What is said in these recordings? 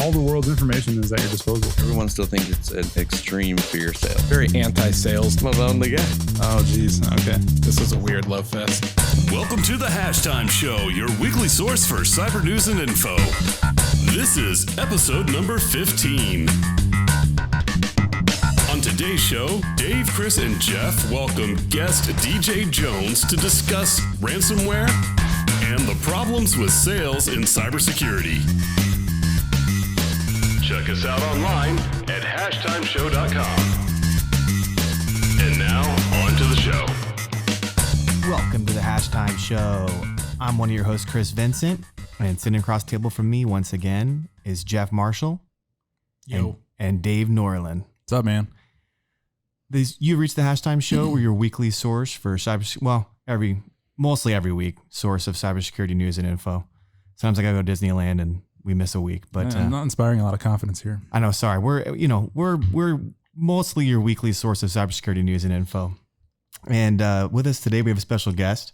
all the world's information is at your disposal. Everyone still thinks it's an extreme fear sale. Very anti-sales. I'm a lonely guy. Oh, geez. Okay. This is a weird love fest. Welcome to the Hashtime Show, your weekly source for cyber news and info. This is episode number 15. On today's show, Dave, Chris, and Jeff welcome guest DJ Jones to discuss ransomware and the problems with sales in cybersecurity. Check us out online at hashtimeshow.com. And now, on to the show. Welcome to the Hashtime Show. I'm one of your hosts, Chris Vincent, and sitting across the table from me once again is Jeff Marshall. Yo. And Dave Norland. What's up, man? You've reached the Hashtime Show. We're your weekly source for mostly every week, source of cybersecurity news and info. Sometimes I gotta go to Disneyland and we miss a week, but I'm not inspiring a lot of confidence here. I know. Sorry, we're mostly your weekly source of cybersecurity news and info. And with us today, we have a special guest,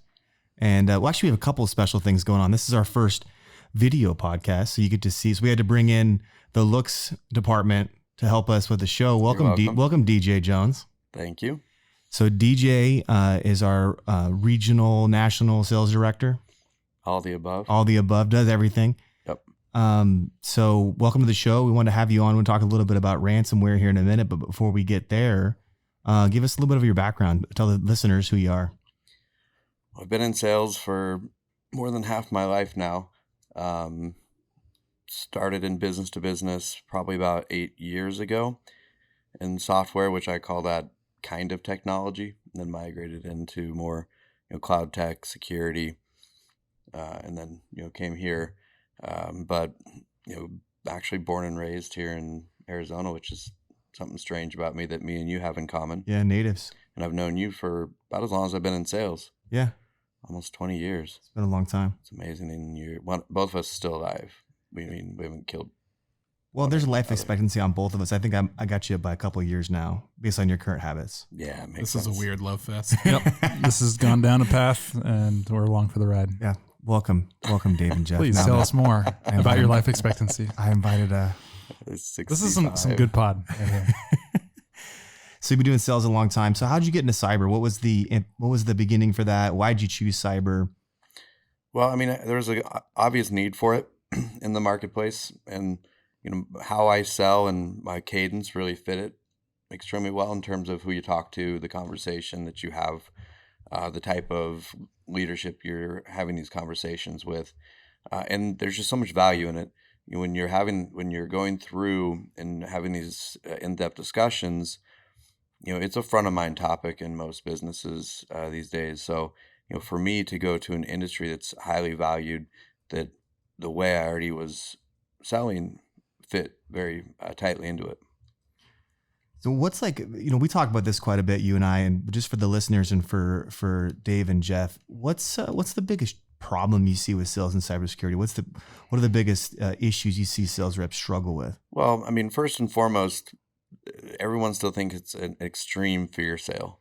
and actually we have a couple of special things going on. This is our first video podcast, so you get to see. So we had to bring in the looks department to help us with the show. Welcome, welcome, DJ Jones. Thank you. So DJ is our regional national sales director. All the above. All the above, does everything. Yep. So welcome to the show. We want to have you on. We'll talk a little bit about ransomware here in a minute, but before we get there, give us a little bit of your background. Tell the listeners who you are. I've been in sales for more than half my life now. Started in business to business probably about 8 years ago in software, which I call that kind of technology, and then migrated into more cloud tech, security, and then came here. But actually born and raised here in Arizona, which is something strange about me that me and you have in common. Yeah, natives. And I've known you for about as long as I've been in sales. Yeah. Almost 20 years. It's been a long time. It's amazing. And both of us are still alive. We haven't killed. Well, there's life expectancy on both of us. I think I got you by a couple of years now, based on your current habits. Yeah, it makes This sense. is a weird love fest. Yep. This has gone down a path, and we're along for the ride. Yeah. Welcome, Dave and Jeff. Please Now tell us more about your life expectancy. I invited It's This is some good pod right here. So you've been doing sales a long time. So how'd you get into cyber? What was the beginning for that? Why'd you choose cyber? Well, I mean, there's an obvious need for it in the marketplace, and how I sell and my cadence really fit it extremely well in terms of who you talk to, the conversation that you have, the type of leadership you're having these conversations with, and there's just so much value in it. When you're going through and having these in-depth discussions, it's a front of mind topic in most businesses these days. So, for me to go to an industry that's highly valued, that the way I already was selling fit very tightly into it. So what's we talk about this quite a bit, you and I, and just for the listeners and for Dave and Jeff, what's the biggest problem you see with sales and cybersecurity? What are the biggest issues you see sales reps struggle with? Well, I mean, first and foremost, everyone still thinks it's an extreme fear sale.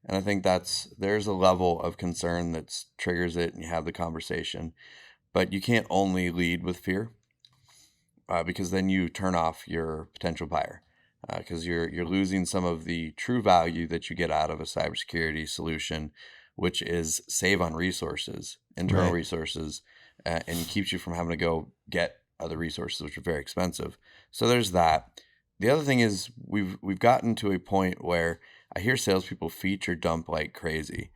And I think there's a level of concern that triggers it and you have the conversation, but you can't only lead with fear. Because then you turn off your potential buyer, because you're losing some of the true value that you get out of a cybersecurity solution, which is save on resources, internal resources, and keeps you from having to go get other resources, which are very expensive. So there's that. The other thing is we've gotten to a point where I hear salespeople feature dump like crazy.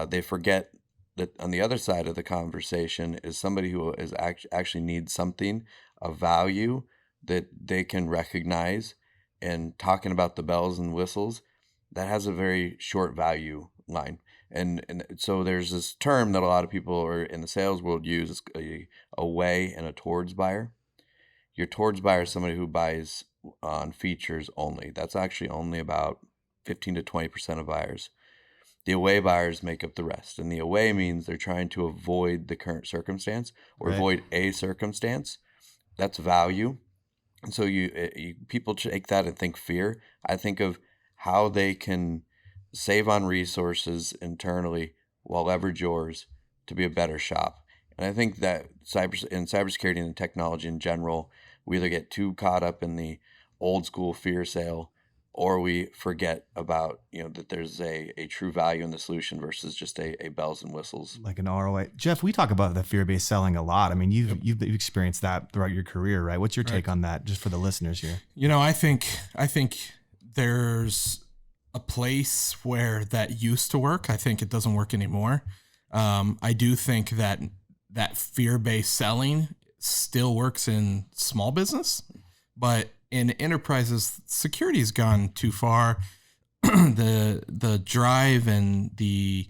They forget that on the other side of the conversation is somebody who is actually needs something of value that they can recognize, and talking about the bells and whistles, that has a very short value line. And so there's this term that a lot of people are in the sales world use, a away and a towards buyer. Your towards buyer is somebody who buys on features only. That's actually only about 15 to 20% of buyers. The away buyers make up the rest. And the away means they're trying to avoid the current circumstance or avoid a circumstance. That's value. And so you people take that and think fear. I think of how they can save on resources internally while leverage yours to be a better shop. And I think that cybersecurity and technology in general, we either get too caught up in the old school fear sale, or we forget about, that there's a true value in the solution versus just a bells and whistles. Like an ROI. Jeff, we talk about the fear-based selling a lot. I mean, you've experienced that throughout your career, right? What's your take on that, just for the listeners here? I think there's a place where that used to work. I think it doesn't work anymore. I do think that fear-based selling still works in small business, but in enterprises, security has gone too far. The drive and the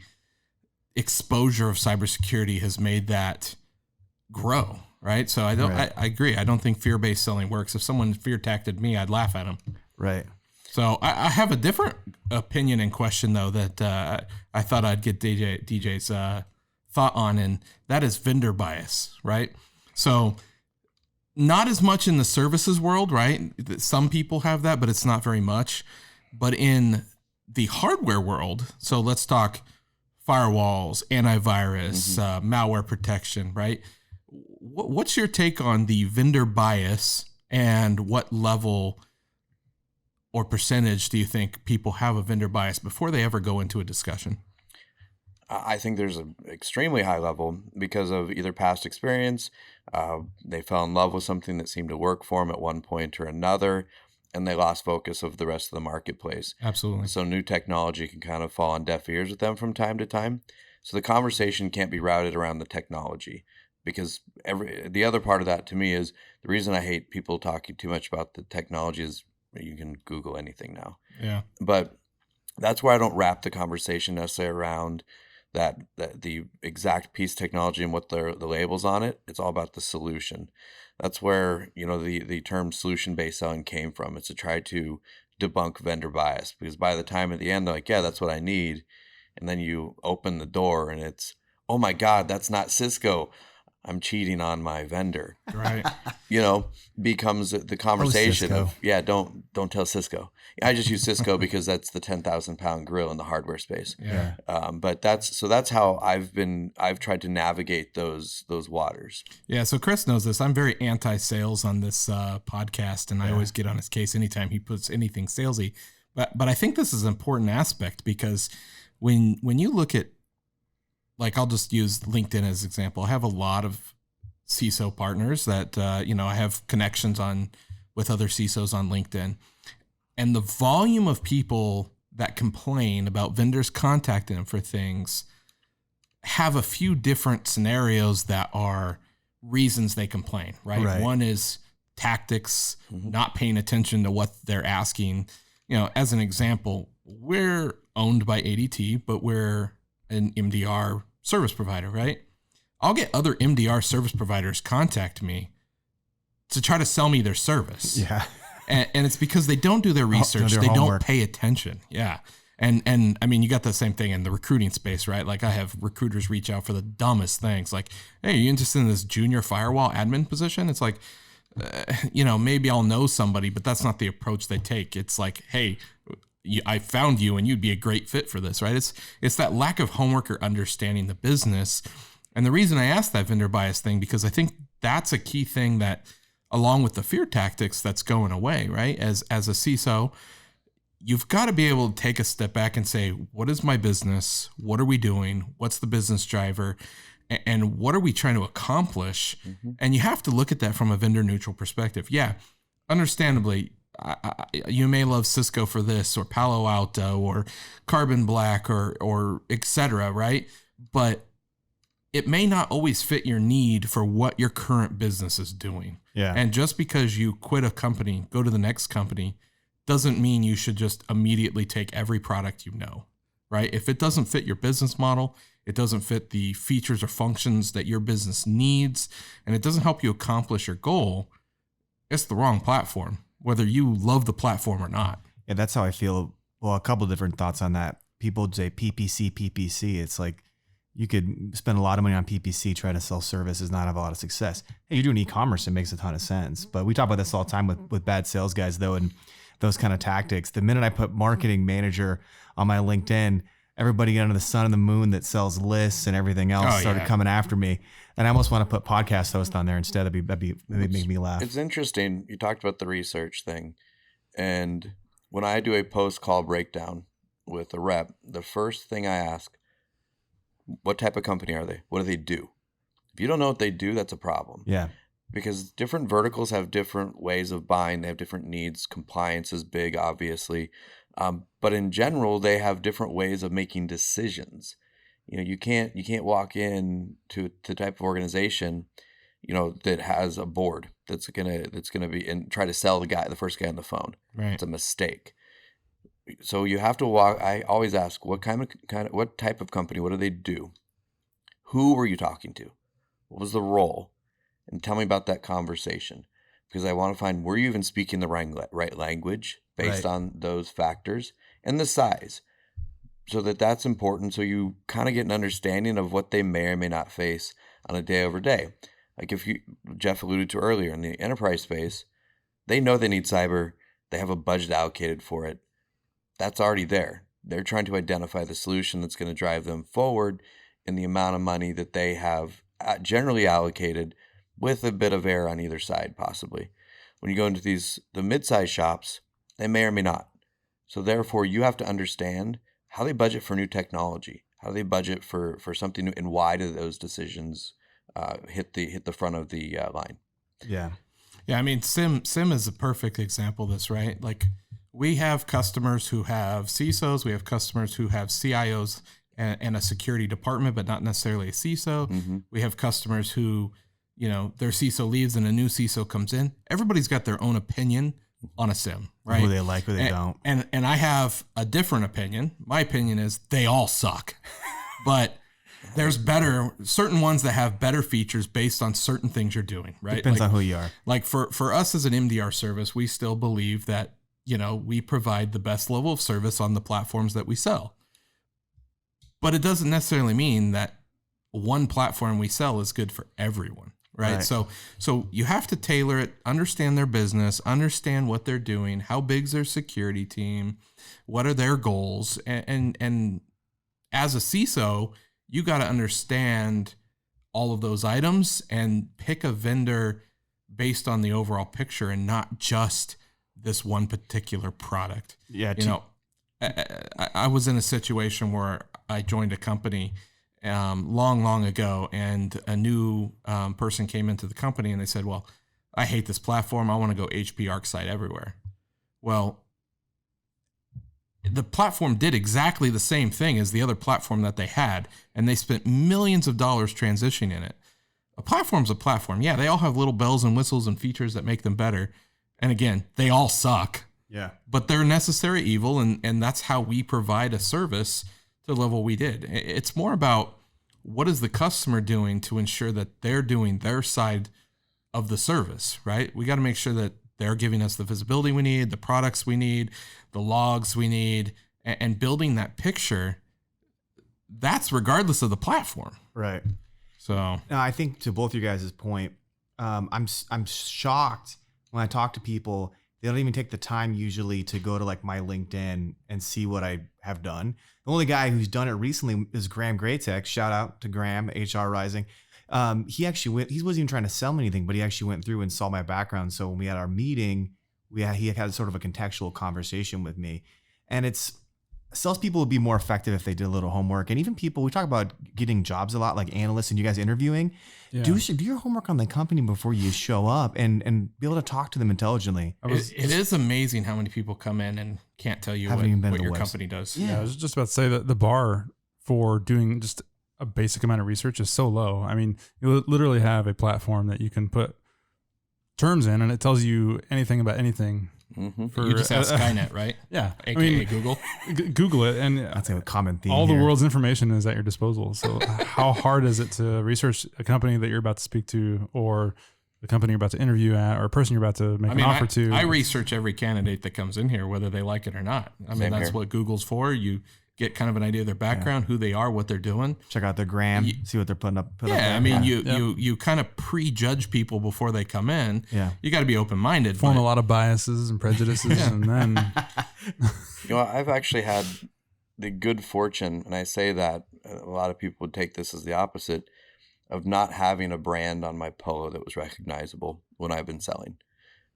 exposure of cybersecurity has made that grow, right? So I agree. I don't think fear-based selling works. If someone fear-tacted me, I'd laugh at them. Right. So I have a different opinion and question, though, that I thought I'd get DJ's thought on, and that is vendor bias, right? So not as much in the services world, right? Some people have that, but it's not very much. But in the hardware world, so let's talk firewalls, antivirus, malware protection, right? What's your take on the vendor bias, and what level or percentage do you think people have a vendor bias before they ever go into a discussion? I think there's an extremely high level because of either past experience. They fell in love with something that seemed to work for them at one point or another, and they lost focus of the rest of the marketplace. Absolutely. So new technology can kind of fall on deaf ears with them from time to time. So the conversation can't be routed around the technology, because the other part of that to me is the reason I hate people talking too much about the technology is you can Google anything now. Yeah. But that's where I don't wrap the conversation necessarily around that the exact piece of technology and what the labels on it. It's all about the solution. That's where, the term solution-based selling came from. It's to try to debunk vendor bias, because by the time at the end, they're like, yeah, that's what I need. And then you open the door and it's, oh my God, that's not Cisco. I'm cheating on my vendor. Right. Becomes the conversation of, yeah, don't tell Cisco. I just use Cisco because that's the 10,000 pound gorilla in the hardware space. Yeah. But that's how I've tried to navigate those waters. Yeah. So Chris knows this. I'm very anti-sales on this podcast, and I always get on his case anytime he puts anything salesy. But I think this is an important aspect, because when you look at, like, I'll just use LinkedIn as an example. I have a lot of CISO partners that, I have connections with other CISOs on LinkedIn. And the volume of people that complain about vendors contacting them for things have a few different scenarios that are reasons they complain, right? One is tactics, not paying attention to what they're asking. As an example, we're owned by ADT, but we're an MDR service provider, right? I'll get other MDR service providers contact me to try to sell me their service. Yeah. And it's because they don't do their research. They don't pay attention. Yeah. And I mean, you got the same thing in the recruiting space, right? Like, I have recruiters reach out for the dumbest things. Like, hey, are you interested in this junior firewall admin position? It's like, maybe I'll know somebody, but that's not the approach they take. It's like, hey, I found you and you'd be a great fit for this, right? It's that lack of homework or understanding the business. And the reason I asked that vendor bias thing, because I think that's a key thing that, along with the fear tactics, that's going away, right? As a CISO, you've got to be able to take a step back and say, what is my business? What are we doing? What's the business driver? And what are we trying to accomplish? And you have to look at that from a vendor neutral perspective. Yeah, understandably, you may love Cisco for this, or Palo Alto, or Carbon Black, or et cetera, right? But it may not always fit your need for what your current business is doing. Yeah. And just because you quit a company, go to the next company, doesn't mean you should just immediately take every product right? If it doesn't fit your business model, it doesn't fit the features or functions that your business needs, and it doesn't help you accomplish your goal, it's the wrong platform, whether you love the platform or not. Yeah, that's how I feel. Well, a couple of different thoughts on that. People say PPC. It's like, you could spend a lot of money on PPC, trying to sell services, not have a lot of success. Hey, you're doing e-commerce, it makes a ton of sense. But we talk about this all the time with bad sales guys, though, and those kind of tactics. The minute I put marketing manager on my LinkedIn, everybody under the sun and the moon that sells lists and everything else started coming after me. And I almost want to put podcast host on there instead. That'd make me laugh. It's interesting. You talked about the research thing. And when I do a post-call breakdown with a rep, the first thing I ask, what type of company are they? What do they do? If you don't know what they do, that's a problem. Yeah. Because different verticals have different ways of buying. They have different needs. Compliance is big, obviously. But in general, they have different ways of making decisions. You can't walk in to the type of organization, that has a board that's gonna be and try to sell the first guy on the phone. Right. It's a mistake. So you have to walk. I always ask, what what type of company? What do they do? Who were you talking to? What was the role? And tell me about that conversation, because I want to find, were you even speaking the right language based on those factors, and the size. So that's important. So you kind of get an understanding of what they may or may not face on a day over day. Like Jeff alluded to earlier, in the enterprise space, they know they need cyber. They have a budget allocated for it. That's already there. They're trying to identify the solution that's going to drive them forward in the amount of money that they have generally allocated, with a bit of error on either side, possibly. When you go into the mid-size shops, they may or may not. So therefore, you have to understand how they budget for new technology, how they budget for something new, and why do those decisions hit the front of the line. Yeah. Yeah, I mean, SIM is a perfect example of this, right? Like, we have customers who have CISOs, we have customers who have CIOs and a security department, but not necessarily a CISO. Mm-hmm. We have customers who, their CISO leaves and a new CISO comes in. Everybody's got their own opinion on a SIM, right? Who they like, who they don't. And I have a different opinion. My opinion is they all suck. But there's certain ones that have better features based on certain things you're doing, right? Depends on who you are. Like for us as an MDR service, we still believe that, we provide the best level of service on the platforms that we sell. But it doesn't necessarily mean that one platform we sell is good for everyone, right? So you have to tailor it, understand their business, understand what they're doing, how big's their security team, what are their goals, and as a CISO, you got to understand all of those items and pick a vendor based on the overall picture and not just this one particular product. Yeah. I was in a situation where I joined a company long ago, and a new person came into the company and they said, well, I hate this platform. I want to go HP ArcSight everywhere. Well, the platform did exactly the same thing as the other platform that they had, and they spent millions of dollars transitioning it. A platform's a platform. Yeah, they all have little bells and whistles and features that make them better. And again, they all suck. Yeah. But they're necessary evil, and that's how we provide a service to the level we did. It's more about what is the customer doing to ensure that they're doing their side of the service, right? We got to make sure that they're giving us the visibility we need, the products we need, the logs we need, and building that picture. That's regardless of the platform. Right. So now, I think to both you guys' point, I'm shocked when I talk to people. They don't even take the time usually to go to like my LinkedIn and see what I have done. The only guy who's done it recently is Graham Graytech. Shout out to Graham, HR Rising. He actually he wasn't even trying to sell me anything, but he actually went through and saw my background. So when we had our meeting, he had sort of a contextual conversation with me. And salespeople would be more effective if they did a little homework. And even people, we talk about getting jobs a lot, like analysts and you guys interviewing. Yeah. Do your homework on the company before you show up and be able to talk to them intelligently. It is amazing how many people come in and can't tell you what your company does. Yeah, I was just about to say that the bar for doing just a basic amount of research is so low. I mean, you literally have a platform that you can put terms in and it tells you anything about anything. Mm-hmm. You just have Skynet, right? Yeah. AKA Google. Google it. And that's a common theme. All the world's information is at your disposal. So how hard is it to research a company that you're about to speak to, or the company you're about to interview at, or a person you're about to make an offer to? I research every candidate that comes in here, whether they like it or not. I mean, that's what Google's for. You get kind of an idea of their background, who they are, what they're doing. Check out their gram, see what they're putting up. I mean, you kind of prejudge people before they come in. Yeah. You got to be open-minded. Form a lot of biases and prejudices, and then... I've actually had the good fortune, and I say that a lot of people would take this as the opposite, of not having a brand on my polo that was recognizable when I've been selling.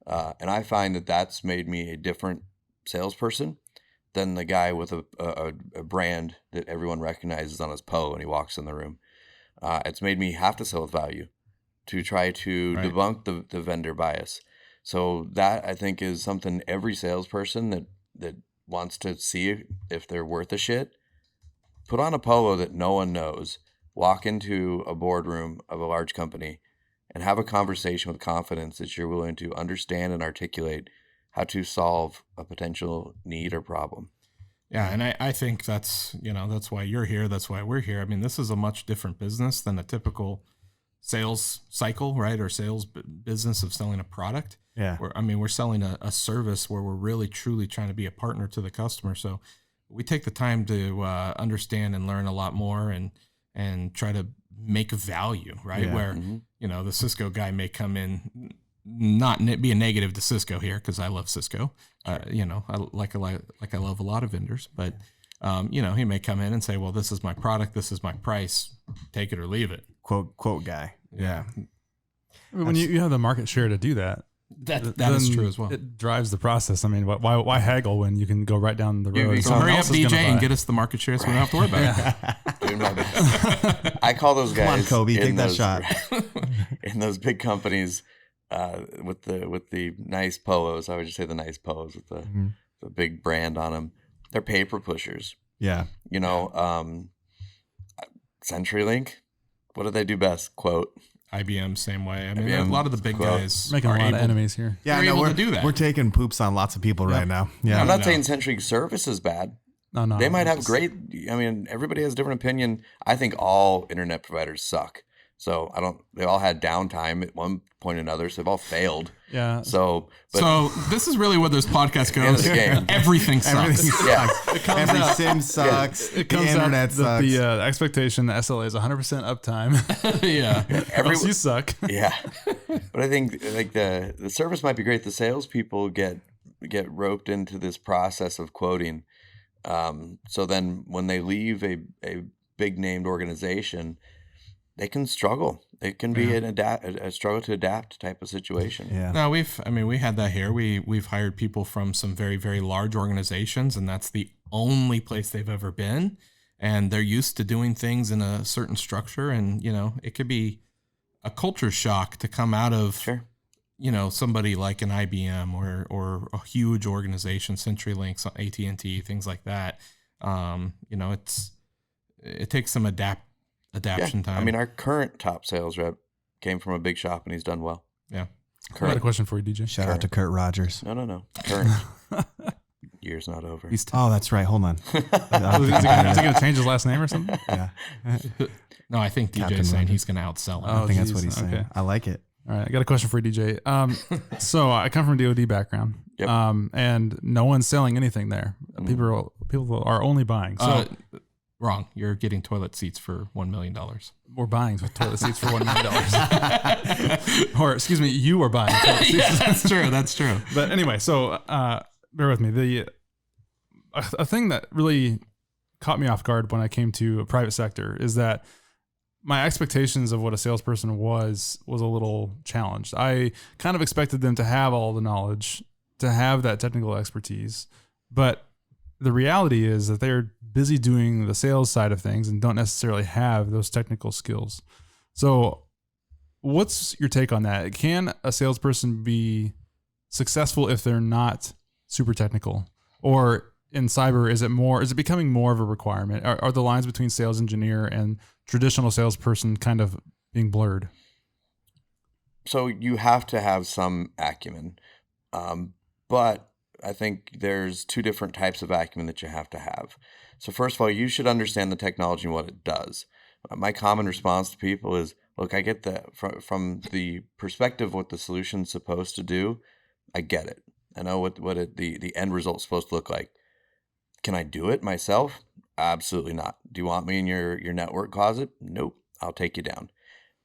And I find that that's made me a different salesperson than the guy with a brand that everyone recognizes on his polo when he walks in the room. It's made me have to sell with value to try to debunk the vendor bias. So that, I think, is something every salesperson that wants to see if they're worth a shit, put on a polo that no one knows, walk into a boardroom of a large company and have a conversation with confidence that you're willing to understand and articulate how to solve a potential need or problem. Yeah, and I think that's why you're here. That's why we're here. I mean, this is a much different business than a typical sales cycle, right? Or sales business of selling a product. Yeah. We're selling a service where we're really, truly trying to be a partner to the customer. So we take the time to understand and learn a lot more and try to make value, right? Yeah. Where, the Cisco guy may come in, not be a negative to Cisco here, because I love Cisco. I love a lot of vendors, but he may come in and say, well, this is my product, this is my price, take it or leave it. Quote guy. Yeah. I mean, when you have the market share to do that, that is true as well. It drives the process. I mean, why haggle when you can go right down the road? So hurry up, DJ, and get us the market share so we don't have to worry about it. Doing my best. I call those guys. Come on, Kobe, take that shot. In those big companies, with the nice polos, I would just say the nice polos with the big brand on them. They're paper pushers. Yeah. CenturyLink, what do they do best? Quote. IBM, same way. I mean, IBM, a lot of the big guys making a lot of enemies here. Yeah, they're able we're to do that. We're taking poops on lots of people right now. Yeah. I'm not saying Century Service is bad. No. They might have great. I mean, everybody has a different opinion. I think all internet providers suck. So they all had downtime at one point or another. So they've all failed. Yeah. So this is really where this podcast goes. Everything sucks. Everything sucks. Yeah. Every sim sucks. It comes the internet out sucks. the expectation that SLA is 100% uptime. Yeah. Else you suck. Yeah. But I think like the service might be great. The salespeople get roped into this process of quoting. So then when they leave a big named organization, they can struggle. It can be a struggle to adapt type of situation. Yeah. No, we had that here. We've hired people from some very, very large organizations, and that's the only place they've ever been. And they're used to doing things in a certain structure, and it could be a culture shock to come out of somebody like an IBM or a huge organization, CenturyLink, AT&T, things like that. It takes some adaptation time. I mean, our current top sales rep came from a big shop and he's done well. Yeah. I got a question for you, DJ. Shout out to Kurt Rogers. No. Current. Year's not over. Oh, that's right. Hold on. Is he going to change his last name or something? Yeah. No, I think Captain DJ's saying Rogers. he's going to outsell him. I think that's geez. what he's saying. Okay. I like it. All right, I got a question for you, DJ. So I come from a DoD background, Yep. and no one's selling anything there. People are only buying. So Wrong. You're getting toilet seats for $1 million. we're buying toilet seats for $1 million. Or excuse me, you are buying toilet seats. That's true. But anyway, so bear with me. A thing that really caught me off guard when I came to a private sector is that my expectations of what a salesperson was a little challenged. I kind of expected them to have all the knowledge, to have that technical expertise, but the reality is that they're busy doing the sales side of things and don't necessarily have those technical skills. So what's your take on that? Can a salesperson be successful if they're not super technical? Or in cyber, is it becoming more of a requirement? Are the lines between sales engineer and traditional salesperson kind of being blurred? So you have to have some acumen. But I think there's two different types of acumen that you have to have. So first of all, you should understand the technology and what it does. My common response to people is, look, I get that from the perspective of what the solution's supposed to do. I get it. I know what the end result's supposed to look like. Can I do it myself? Absolutely not. Do you want me in your network closet? Nope. I'll take you down.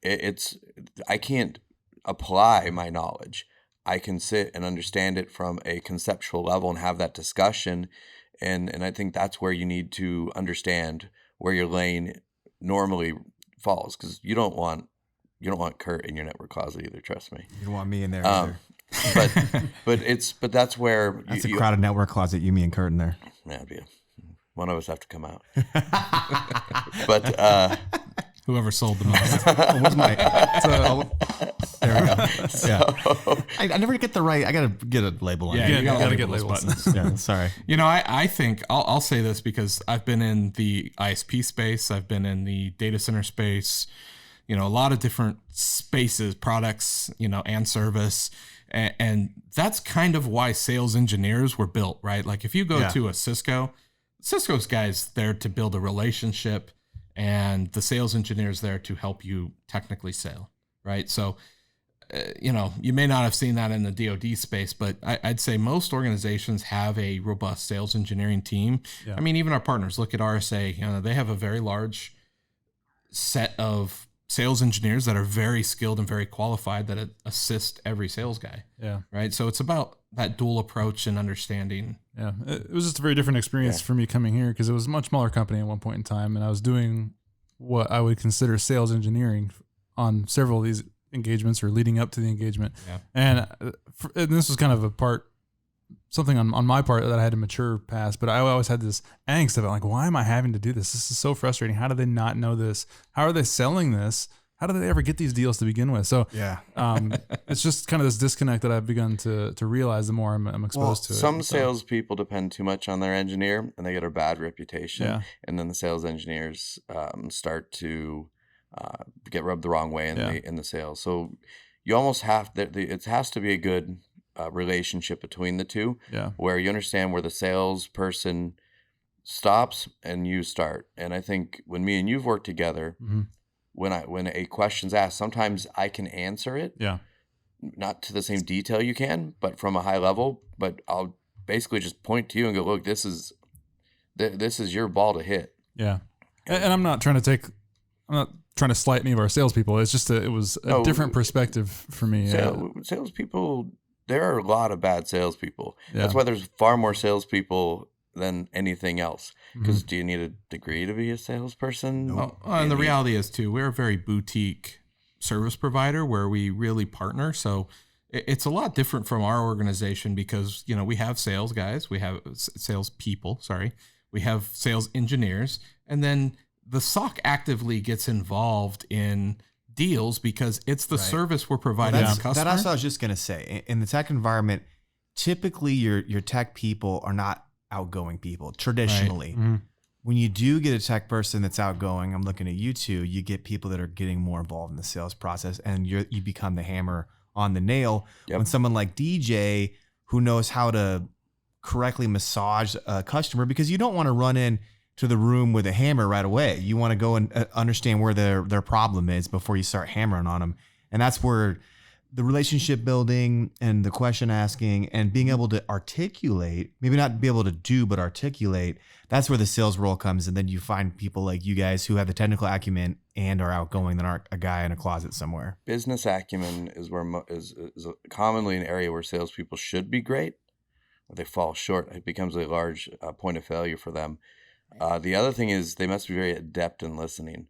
I can't apply my knowledge. I can sit and understand it from a conceptual level and have that discussion And I think that's where you need to understand where your lane normally falls, because you don't want Kurt in your network closet either. Trust me. You don't want me in there either. but that's where That's a crowded network closet. You, me, and Kurt in there. Yeah, one of us have to come out. But whoever sold the most. What's my? There we go. Yeah. I never get the right. I gotta get a label on. Yeah, it. you gotta get labels. Buttons. Yeah, sorry. I think I'll say this because I've been in the ISP space. I've been in the data center space. A lot of different spaces, products, and service. And that's kind of why sales engineers were built, right? Like if you go to a Cisco's guys there to build a relationship, and the sales engineers there to help you technically sell, right? So, you may not have seen that in the DoD space, but I'd say most organizations have a robust sales engineering team. Yeah. I mean, even our partners, look at RSA, they have a very large set of sales engineers that are very skilled and very qualified that assist every sales guy. Yeah. Right. So it's about that dual approach and understanding. Yeah. It was just a very different experience for me coming here because it was a much smaller company at one point in time. And I was doing what I would consider sales engineering on several of these engagements or leading up to the engagement. Yeah. And this was kind of something on my part that I had to mature past, but I always had this angst about like, why am I having to do this? This is so frustrating. How do they not know this? How are they selling this? How do they ever get these deals to begin with? So it's just kind of this disconnect that I've begun to realize the more I'm exposed to it. Some salespeople depend too much on their engineer and they get a bad reputation. Yeah. And then the sales engineers start to get rubbed the wrong way in the sales. So you almost have it has to be a good relationship between the two, where you understand where the salesperson stops and you start. And I think when me and you've worked together, when a question's asked, sometimes I can answer it, not to the same detail you can, but from a high level. But I'll basically just point to you and go, look, this is your ball to hit. Yeah, and I'm not trying to slight any of our salespeople. It's just it was a different perspective for me. Salespeople. There are a lot of bad salespeople. Yeah. That's why there's far more salespeople than anything else. Because do you need a degree to be a salesperson? No. And the reality is, too, we're a very boutique service provider where we really partner. So it's a lot different from our organization because, we have sales guys, we have sales people, we have sales engineers, and then the SOC actively gets involved in deals because it's the service we're providing to customers. That's what I was just going to say. In the tech environment, typically your tech people are not outgoing people traditionally. Right. When you do get a tech person that's outgoing, I'm looking at you two, you get people that are getting more involved in the sales process and you become the hammer on the nail. Yep. When someone like DJ who knows how to correctly massage a customer, because you don't want to run in to the room with a hammer right away. You want to go and understand where their problem is before you start hammering on them. And that's where the relationship building and the question asking and being able to articulate, maybe not be able to do, but articulate, that's where the sales role comes. And then you find people like you guys who have the technical acumen and are outgoing that aren't a guy in a closet somewhere. Business acumen is commonly an area where salespeople should be great. They fall short. It becomes a large point of failure for them. The other thing is they must be very adept in listening.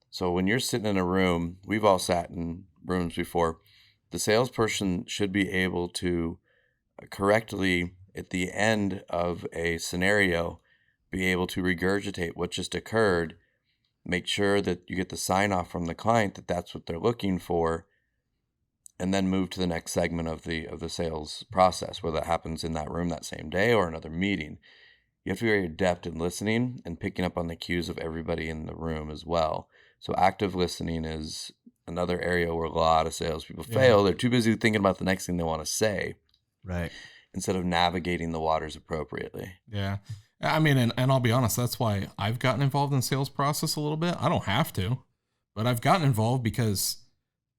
So when you're sitting in a room, we've all sat in rooms before, the salesperson should be able to correctly, at the end of a scenario, be able to regurgitate what just occurred, make sure that you get the sign off from the client that that's what they're looking for, and then move to the next segment of the sales process, whether that happens in that room that same day or another meeting. You have to be very adept in listening and picking up on the cues of everybody in the room as well. So active listening is another area where a lot of salespeople fail. They're too busy thinking about the next thing they want to say, right? Instead of navigating the waters appropriately. Yeah. I mean, and I'll be honest, that's why I've gotten involved in the sales process a little bit. I don't have to, but I've gotten involved because,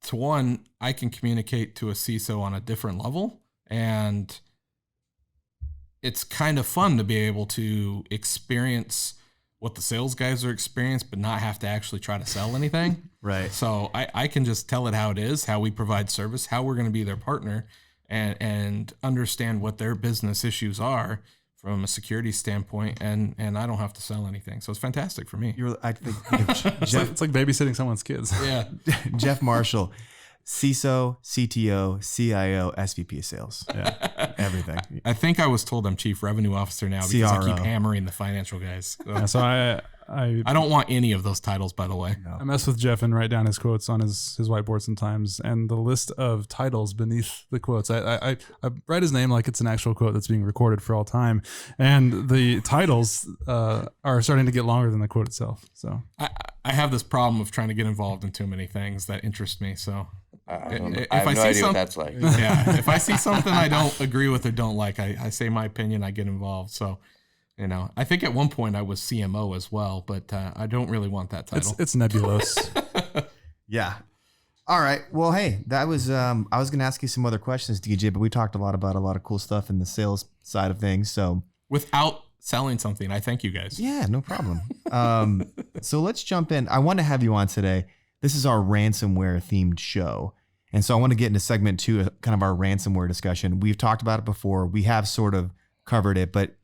to one, I can communicate to a CISO on a different level, and it's kind of fun to be able to experience what the sales guys are experiencing, but not have to actually try to sell anything. Right. So I can just tell it how it is, how we provide service, how we're going to be their partner, and understand what their business issues are. from a security standpoint, and I don't have to sell anything. So it's fantastic for me. I think It's like babysitting someone's kids. Yeah. Jeff Marshall, CISO, CTO, CIO, SVP of sales. Yeah. Everything. I think I was told I'm chief revenue officer now because I keep CRO. hammering the financial guys. So Yeah, so I don't want any of those titles, by the way. I mess with Jeff and write down his quotes on his whiteboard sometimes, and the list of titles beneath the quotes. I write his name like it's an actual quote that's being recorded for all time, and the titles are starting to get longer than the quote itself. So I have this problem of trying to get involved in too many things that interest me. So I have no see idea what that's like. yeah, if I see something I don't agree with or don't like, I say my opinion, I get involved. So, I think at one point I was CMO as well, but I don't really want that title. it's nebulous. Yeah. All right. Well, hey, that was, I was going to ask you some other questions, DJ, but we talked about a lot of cool stuff in the sales side of things. So Without selling something, I thank you guys. yeah, no problem. So let's jump in. I want to have you on today. This is our ransomware themed show. And so I want to get into segment 2, kind of our ransomware discussion. We've talked about it before. We have sort of covered it, but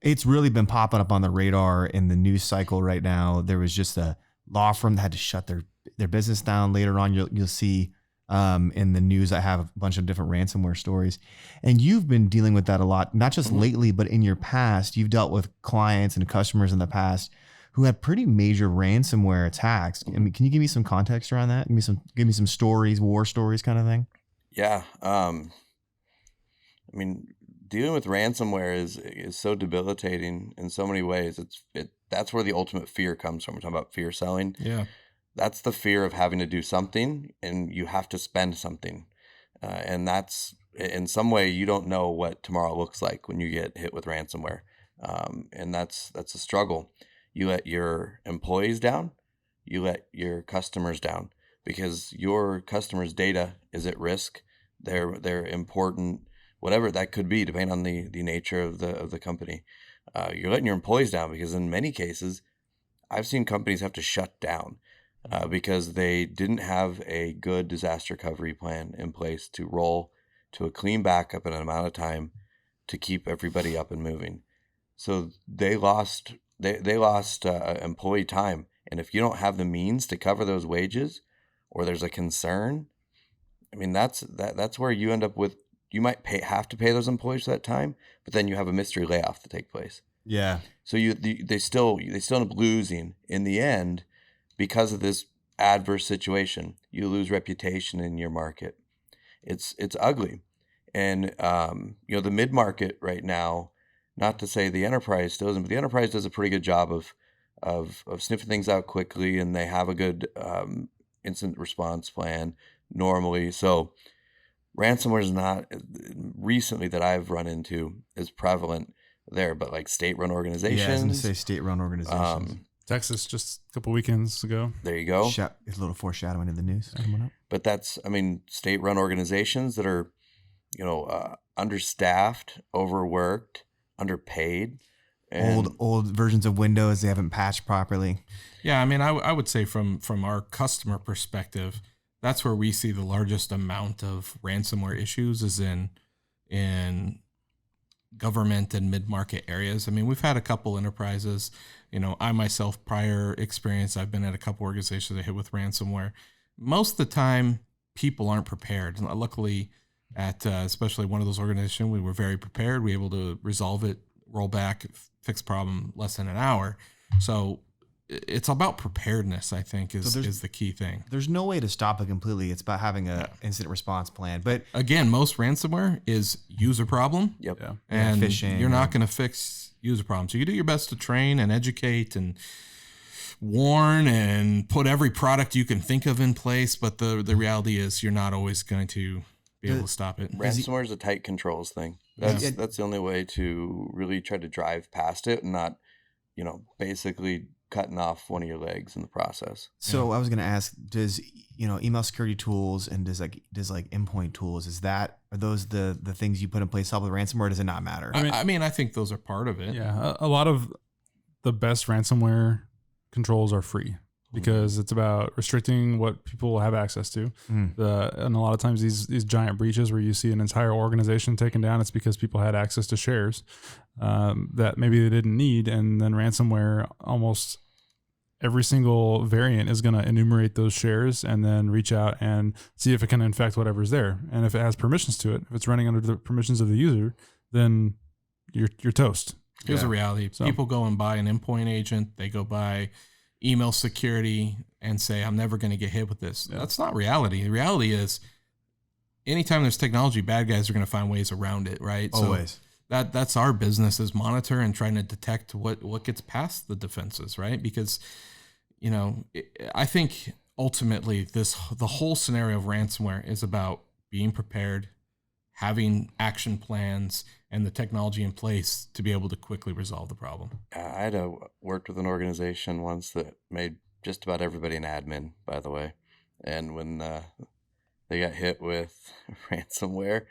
it's really been popping up on the radar in the news cycle right now. There was just a law firm that had to shut their business down. Later on, you'll see in the news, I have a bunch of different ransomware stories. And you've been dealing with that a lot, not just lately, but in your past. You've dealt with clients and customers in the past who had pretty major ransomware attacks. I mean, can you give me some context around that? Give me some stories, war stories kind of thing? Yeah. Dealing with ransomware is so debilitating in so many ways. That's where the ultimate fear comes from. We're talking about fear selling. Yeah. That's the fear of having to do something and you have to spend something. And that's in some way you don't know what tomorrow looks like when you get hit with ransomware. And that's a struggle. You let your employees down, you let your customers down because your customers' data is at risk. They're important, whatever that could be, depending on the nature of the company. You're letting your employees down because in many cases, I've seen companies have to shut down because they didn't have a good disaster recovery plan in place to roll to a clean backup in an amount of time to keep everybody up and moving. So they lost employee time. And if you don't have the means to cover those wages or there's a concern, that's where you end up with. You might have to pay those employees for that time, but then you have a mystery layoff to take place. Yeah. So they still end up losing in the end because of this adverse situation. You lose reputation in your market. It's ugly, and the mid market right now. Not to say the enterprise still isn't, but the enterprise does a pretty good job of sniffing things out quickly, and they have a good incident response plan normally. So ransomware is not recently that I've run into is prevalent there, but like state-run organizations. Yeah, I was going to say state-run organizations. Texas just a couple weekends ago. There you go. It's a little foreshadowing of the news coming up. But that's, state-run organizations that are, understaffed, overworked, underpaid. And Old versions of Windows they haven't patched properly. Yeah, I would say from our customer perspective, that's where we see the largest amount of ransomware issues is in government and mid-market areas. We've had a couple enterprises. I myself, prior experience, I've been at a couple organizations that hit with ransomware. Most of the time, people aren't prepared. Luckily, at especially one of those organizations, we were very prepared. We were able to resolve it, roll back, fix problem less than an hour. So it's about preparedness, I think, is the key thing. There's no way to stop it completely. It's about having an incident response plan. But again, most ransomware is user problem. Yep. Yeah. And phishing, you're not going to fix user problems. So you do your best to train and educate and warn and put every product you can think of in place. But the reality is you're not always going to be able to stop it. Ransomware is a tight controls thing. That's the only way to really try to drive past it and not, basically cutting off one of your legs in the process. So I was going to ask, does email security tools and does endpoint tools, are those the things you put in place to help with ransomware, or does it not matter? I think those are part of it. Yeah, a lot of the best ransomware controls are free. because it's about restricting what people have access to. And a lot of times these giant breaches where you see an entire organization taken down, it's because people had access to shares that maybe they didn't need. And then ransomware, almost every single variant is going to enumerate those shares and then reach out and see if it can infect whatever's there. And if it has permissions to it, if it's running under the permissions of the user, then you're toast. Here's the reality. So- People go and buy an endpoint agent. They go buy email security and say, I'm never going to get hit with this. Yeah. That's not reality. The reality is anytime there's technology, bad guys are going to find ways around it, right? Always. So that's our business, is monitor and trying to detect what gets past the defenses, right? Because, I think ultimately the whole scenario of ransomware is about being prepared, having action plans, and the technology in place to be able to quickly resolve the problem. I had worked with an organization once that made just about everybody an admin, by the way. And when they got hit with ransomware,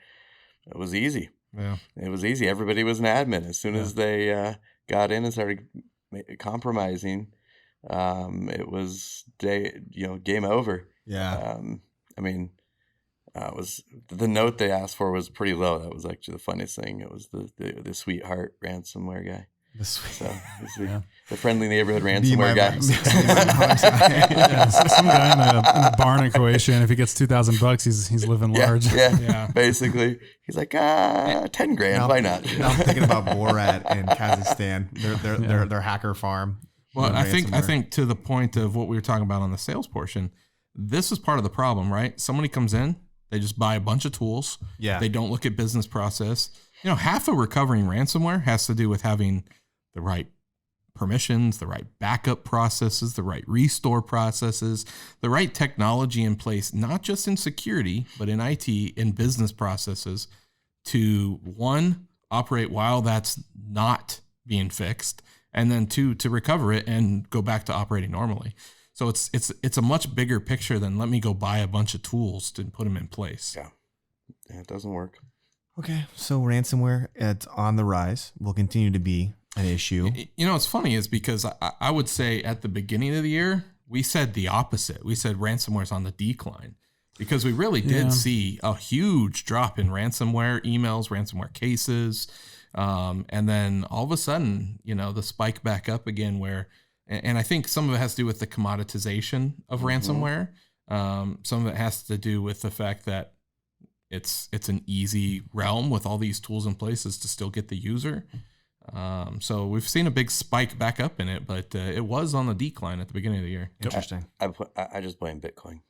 it was easy. Yeah. It was easy. Everybody was an admin. As soon as they got in and started compromising, it was game over. Yeah. It was the note they asked for was pretty low. That was actually the funniest thing. It was the sweetheart ransomware guy. So he's the friendly neighborhood ransomware guy. Some guy in a barn in Croatia, and if he gets $2,000, he's living large. Yeah. Basically, he's like, 10 grand. Why not? Now I'm thinking about Borat in Kazakhstan. Their hacker farm. Well, I think to the point of what we were talking about on the sales portion, this is part of the problem, right? Somebody comes in, they just buy a bunch of tools. Yeah. They don't look at business process. Half of recovering ransomware has to do with having the right permissions, the right backup processes, the right restore processes, the right technology in place, not just in security, but in IT, in business processes to, one, operate while that's not being fixed, and then two, to recover it and go back to operating normally. So it's a much bigger picture than let me go buy a bunch of tools to put them in place. Yeah, it doesn't work. Okay, so ransomware, it's on the rise. Will continue to be an issue. What's funny is because I would say at the beginning of the year, we said the opposite. We said ransomware is on the decline because we really did see a huge drop in ransomware emails, ransomware cases. And then all of a sudden, the spike back up again where, and I think some of it has to do with the commoditization of ransomware. Some of it has to do with the fact that it's an easy realm with all these tools in places to still get the user. So we've seen a big spike back up in it, but it was on the decline at the beginning of the year. Interesting. I just blame Bitcoin.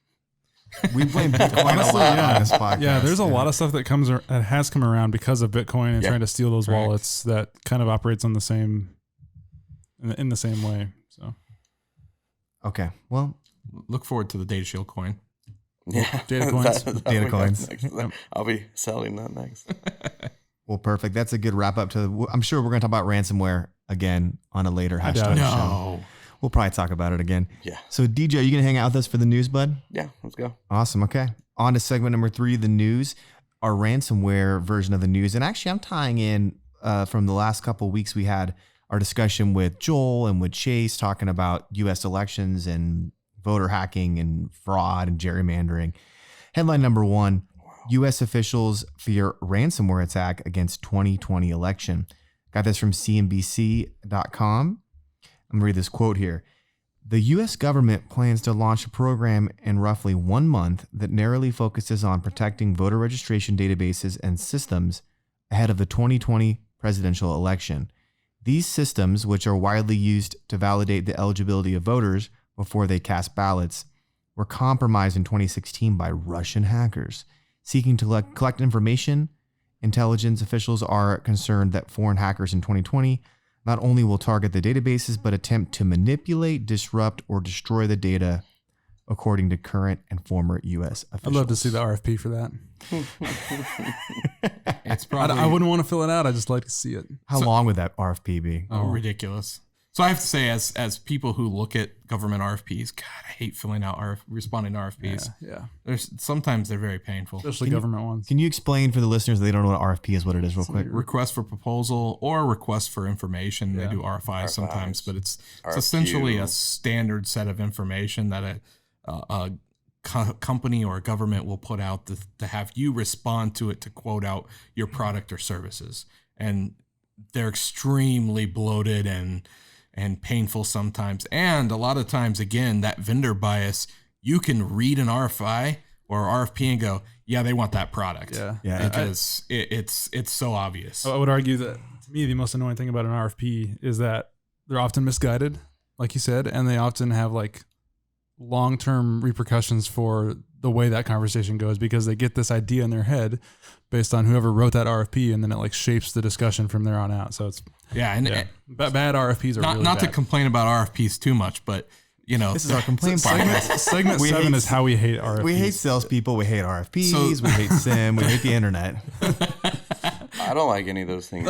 We blame Bitcoin a lot on this podcast. Yeah, there's a lot of stuff that has come around because of Bitcoin and trying to steal those wallets that kind of operates on the same in the same way. So okay, well, look forward to the DATASHIELD coin. Yeah, data coins. Data coins. I'll be selling that next. Well, perfect. That's a good wrap up to. I'm sure we're going to talk about ransomware again on a later hashtag show. We'll probably talk about it again. Yeah. So, DJ, are you going to hang out with us for the news, bud? Yeah, let's go. Awesome. Okay. On to segment number 3, the news, our ransomware version of the news. And actually, I'm tying in from the last couple of weeks we had our discussion with Joel and with Chase talking about U.S. elections and voter hacking and fraud and gerrymandering. Headline number 1, U.S. officials fear ransomware attack against 2020 election. Got this from CNBC.com. I'm going to read this quote here. The U.S. government plans to launch a program in roughly 1 month that narrowly focuses on protecting voter registration databases and systems ahead of the 2020 presidential election. These systems, which are widely used to validate the eligibility of voters before they cast ballots, were compromised in 2016 by Russian hackers. Seeking to collect information, intelligence officials are concerned that foreign hackers in 2020 not only will target the databases, but attempt to manipulate, disrupt, or destroy the data, according to current and former U.S. officials. I'd love to see the RFP for that. It's probably I wouldn't want to fill it out. I just like to see it. How long would that RFP be? ridiculous. So I have to say, as people who look at government RFPs, God, I hate responding to RFPs. Yeah. Sometimes they're very painful. Especially government ones. Can you explain for the listeners that they don't know what RFP is, what it is, real quick? Request for proposal or request for information. Yeah. They do RFIs sometimes, but it's RFQ. essentially a standard set of information that a company or a government will put out to have you respond to it to quote out your product or services. And they're extremely bloated and painful sometimes. And a lot of times, again, that vendor bias, you can read an RFI or RFP and go, yeah, they want that product. Yeah. Because it's so obvious. I would argue that to me, the most annoying thing about an RFP is that they're often misguided, like you said, and they often have like long-term repercussions for the way that conversation goes because they get this idea in their head based on whoever wrote that RFP, and then it like shapes the discussion from there on out. So it's bad RFPs are not really not bad. to complain about RFPs too much, but This is our complaint podcast. Segment We 7 hate- is how we hate RFPs. We hate salespeople. We hate RFPs. We hate SIM. We hate the internet. I don't like any of those things.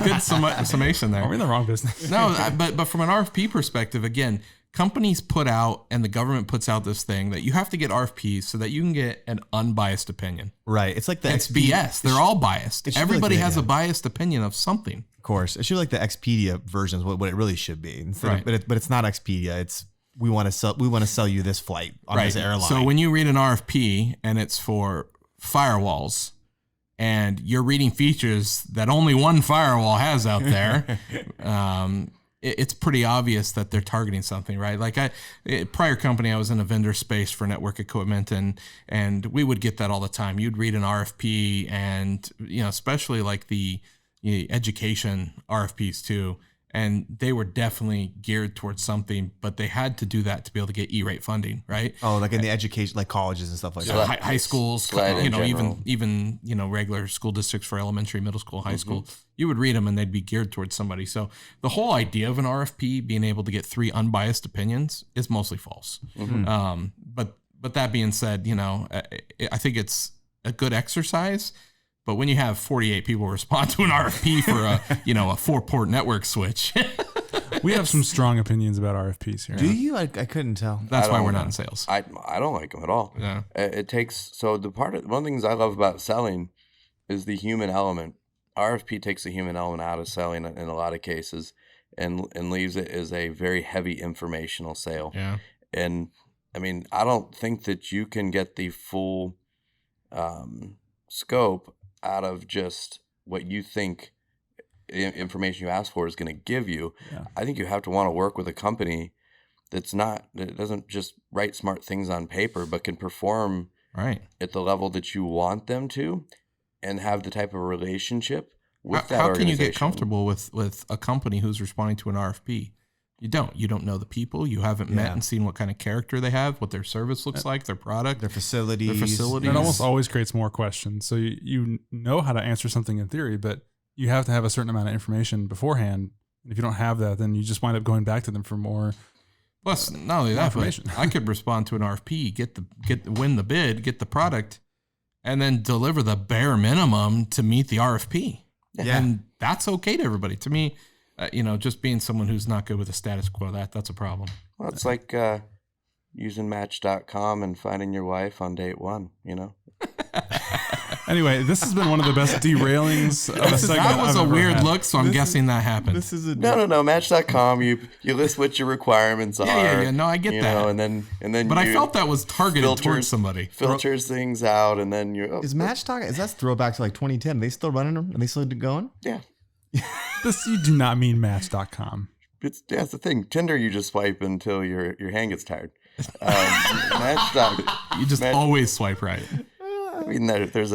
good summation there. Are we in the wrong business? No, but from an RFP perspective, again, companies put out and the government puts out this thing that you have to get RFPs so that you can get an unbiased opinion. Right. It's like the It's BS. They're all biased. it should be Everybody like has that, a biased opinion of something. Of course, it should be like the Expedia versions. What it really should be. Instead Right. but it's not Expedia. It's we want to sell you this flight on this airline. So when you read an RFP and it's for firewalls and you're reading features that only one firewall has out there, it's pretty obvious that they're targeting something, right? Like prior company, I was in a vendor space for network equipment, and we would get that all the time. You'd read an RFP, and especially like the education RFPs too, and they were definitely geared towards something, but they had to do that to be able to get E-rate funding, right? Oh, like in the education, like colleges and stuff like So that. high schools, SLED in general. even regular school districts for elementary, middle school, high school, you would read them and they'd be geared towards somebody. So the whole idea of an RFP being able to get 3 unbiased opinions is mostly false. But that being said, I think it's a good exercise. But when you have 48 people respond to an RFP for a 4-port network switch, We have some strong opinions about RFPs here. Do you? I couldn't tell. that's why we're not in sales. I don't like them at all. Yeah. It takes one of the things I love about selling is the human element. RFP takes the human element out of selling in a lot of cases and leaves it as a very heavy informational sale. Yeah. And I mean, I don't think that you can get the full scope out of just what you think information you ask for is going to give you. Yeah. I think you have to want to work with a company that doesn't just write smart things on paper, but can perform Right. at the level that you want them to and have the type of relationship with that How can you organization. get comfortable with a company who's responding to an RFP? You don't know the people. You haven't met and seen what kind of character they have, what their service looks like, their product, Their facilities. And it almost always creates more questions. So you know how to answer something in theory, but you have to have a certain amount of information beforehand. And if you don't have that, then you just wind up going back to them for more. Plus, not only that, but information. I could respond to an RFP, win the bid, get the product, and then deliver the bare minimum to meet the RFP. Yeah. And that's okay to everybody. To me, just being someone who's not good with the status quo, that's a problem. Well, it's like using Match.com and finding your wife on date 1, Anyway, this has been one of the best derailings of a segment That was I've a ever weird had. look, so I'm guessing that happened. This is a No. Match.com, you list what your requirements are. Yeah. No, I get that. And then But I you felt that was targeted towards somebody. filters things out, and then you're Is Match Talk? Is that throwback to like 2010? They still running them? Are they still going? yeah. This you do not mean Match.com. That's the thing. Tinder, you just swipe until your hand gets tired. Match.com. You just always swipe right. I mean, there's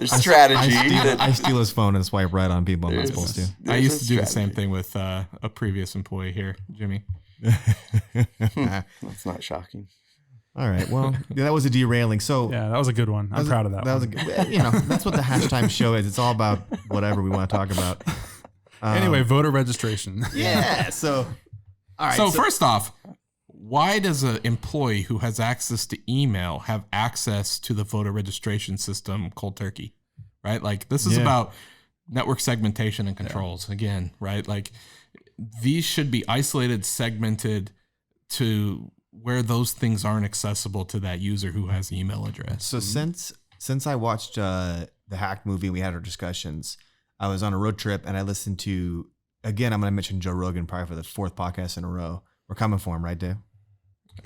strategy. I steal his phone and swipe right on people I'm not supposed to. I used to do the same thing with a previous employee here, Jimmy. That's not shocking. All right. Well, that was a derailing. So Yeah, that was a good one. I'm proud of that. That was a good, that's what the hashtime show is. It's all about whatever we want to talk about. Anyway, voter registration. Yeah. So, all right. So first off, why does an employee who has access to email have access to the voter registration system cold turkey? Right? Like this is about network segmentation and controls again, right? Like these should be isolated, segmented to where those things aren't accessible to that user who has the email address. So since I watched the Hack movie, we had our discussions. I was on a road trip and I listened to, again, I'm going to mention Joe Rogan probably for the 4th podcast in a row. We're coming for him, right, Dave?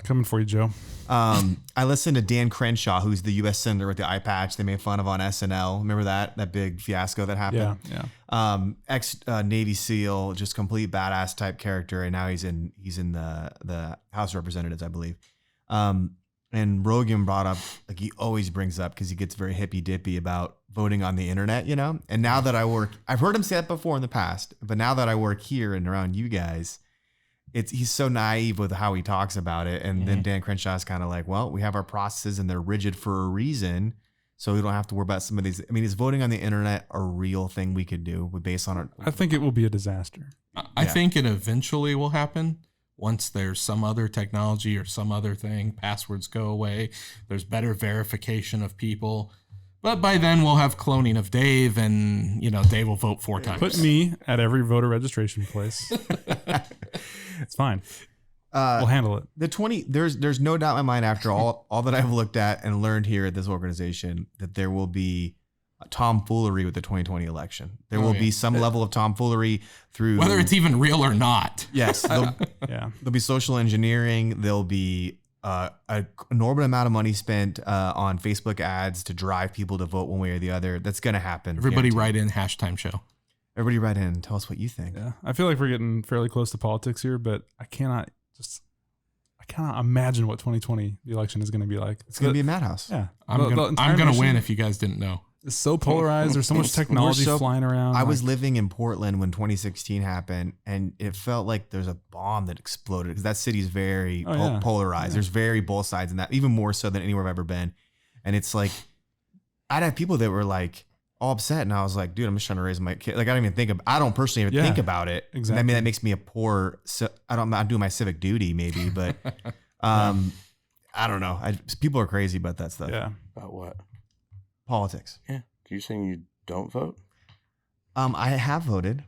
Coming for you, Joe. I listened to Dan Crenshaw, who's the U.S. senator with the eye patch they made fun of on SNL. Remember that big fiasco that happened? Yeah. Ex Navy SEAL, just complete badass type character, and now he's in the House of Representatives, I believe. And Rogan brought up, like he always brings up, because he gets very hippy dippy about voting on the internet, you know. And now that I work, I've heard him say that before in the past, but now that I work here and around you guys, he's so naive with how he talks about it. And then Dan Crenshaw's kind of like, well, we have our processes and they're rigid for a reason. So we don't have to worry about some of these. I mean, is voting on the internet a real thing we could do based on it? I think it will be a disaster. I think it eventually will happen once there's some other technology or some other thing. Passwords go away. There's better verification of people. But by then we'll have cloning of Dave, and Dave will vote 4 times. Put me at every voter registration place. It's fine. We'll handle it. There's no doubt in my mind, after all that I've looked at and learned here at this organization, that there will be tomfoolery with the 2020 election. There will be some level of tomfoolery through, whether it's even real or not. Yes. There'll be social engineering. There'll be an enormous amount of money spent on Facebook ads to drive people to vote one way or the other. That's going to happen. Everybody write in #timeshow. Everybody write in and tell us what you think. Yeah, I feel like we're getting fairly close to politics here, but I cannot imagine what 2020 the election is going to be like. It's going to be a madhouse. Yeah, I'm going to win if you guys didn't know. It's so polarized. There's so much technology flying around. I was living in Portland when 2016 happened, and it felt like there's a bomb that exploded, because that city's very polarized. Yeah. There's very both sides in that, even more so than anywhere I've ever been. And it's like, I'd have people that were like all upset, and I was like, dude, I'm just trying to raise my kid. Like, I don't personally even think about it. Exactly. I mean, that makes me a poor, I'm not doing my civic duty maybe, but I don't know. People are crazy about that stuff. Yeah. About what? Politics. Yeah. Are you saying you don't vote? I have voted.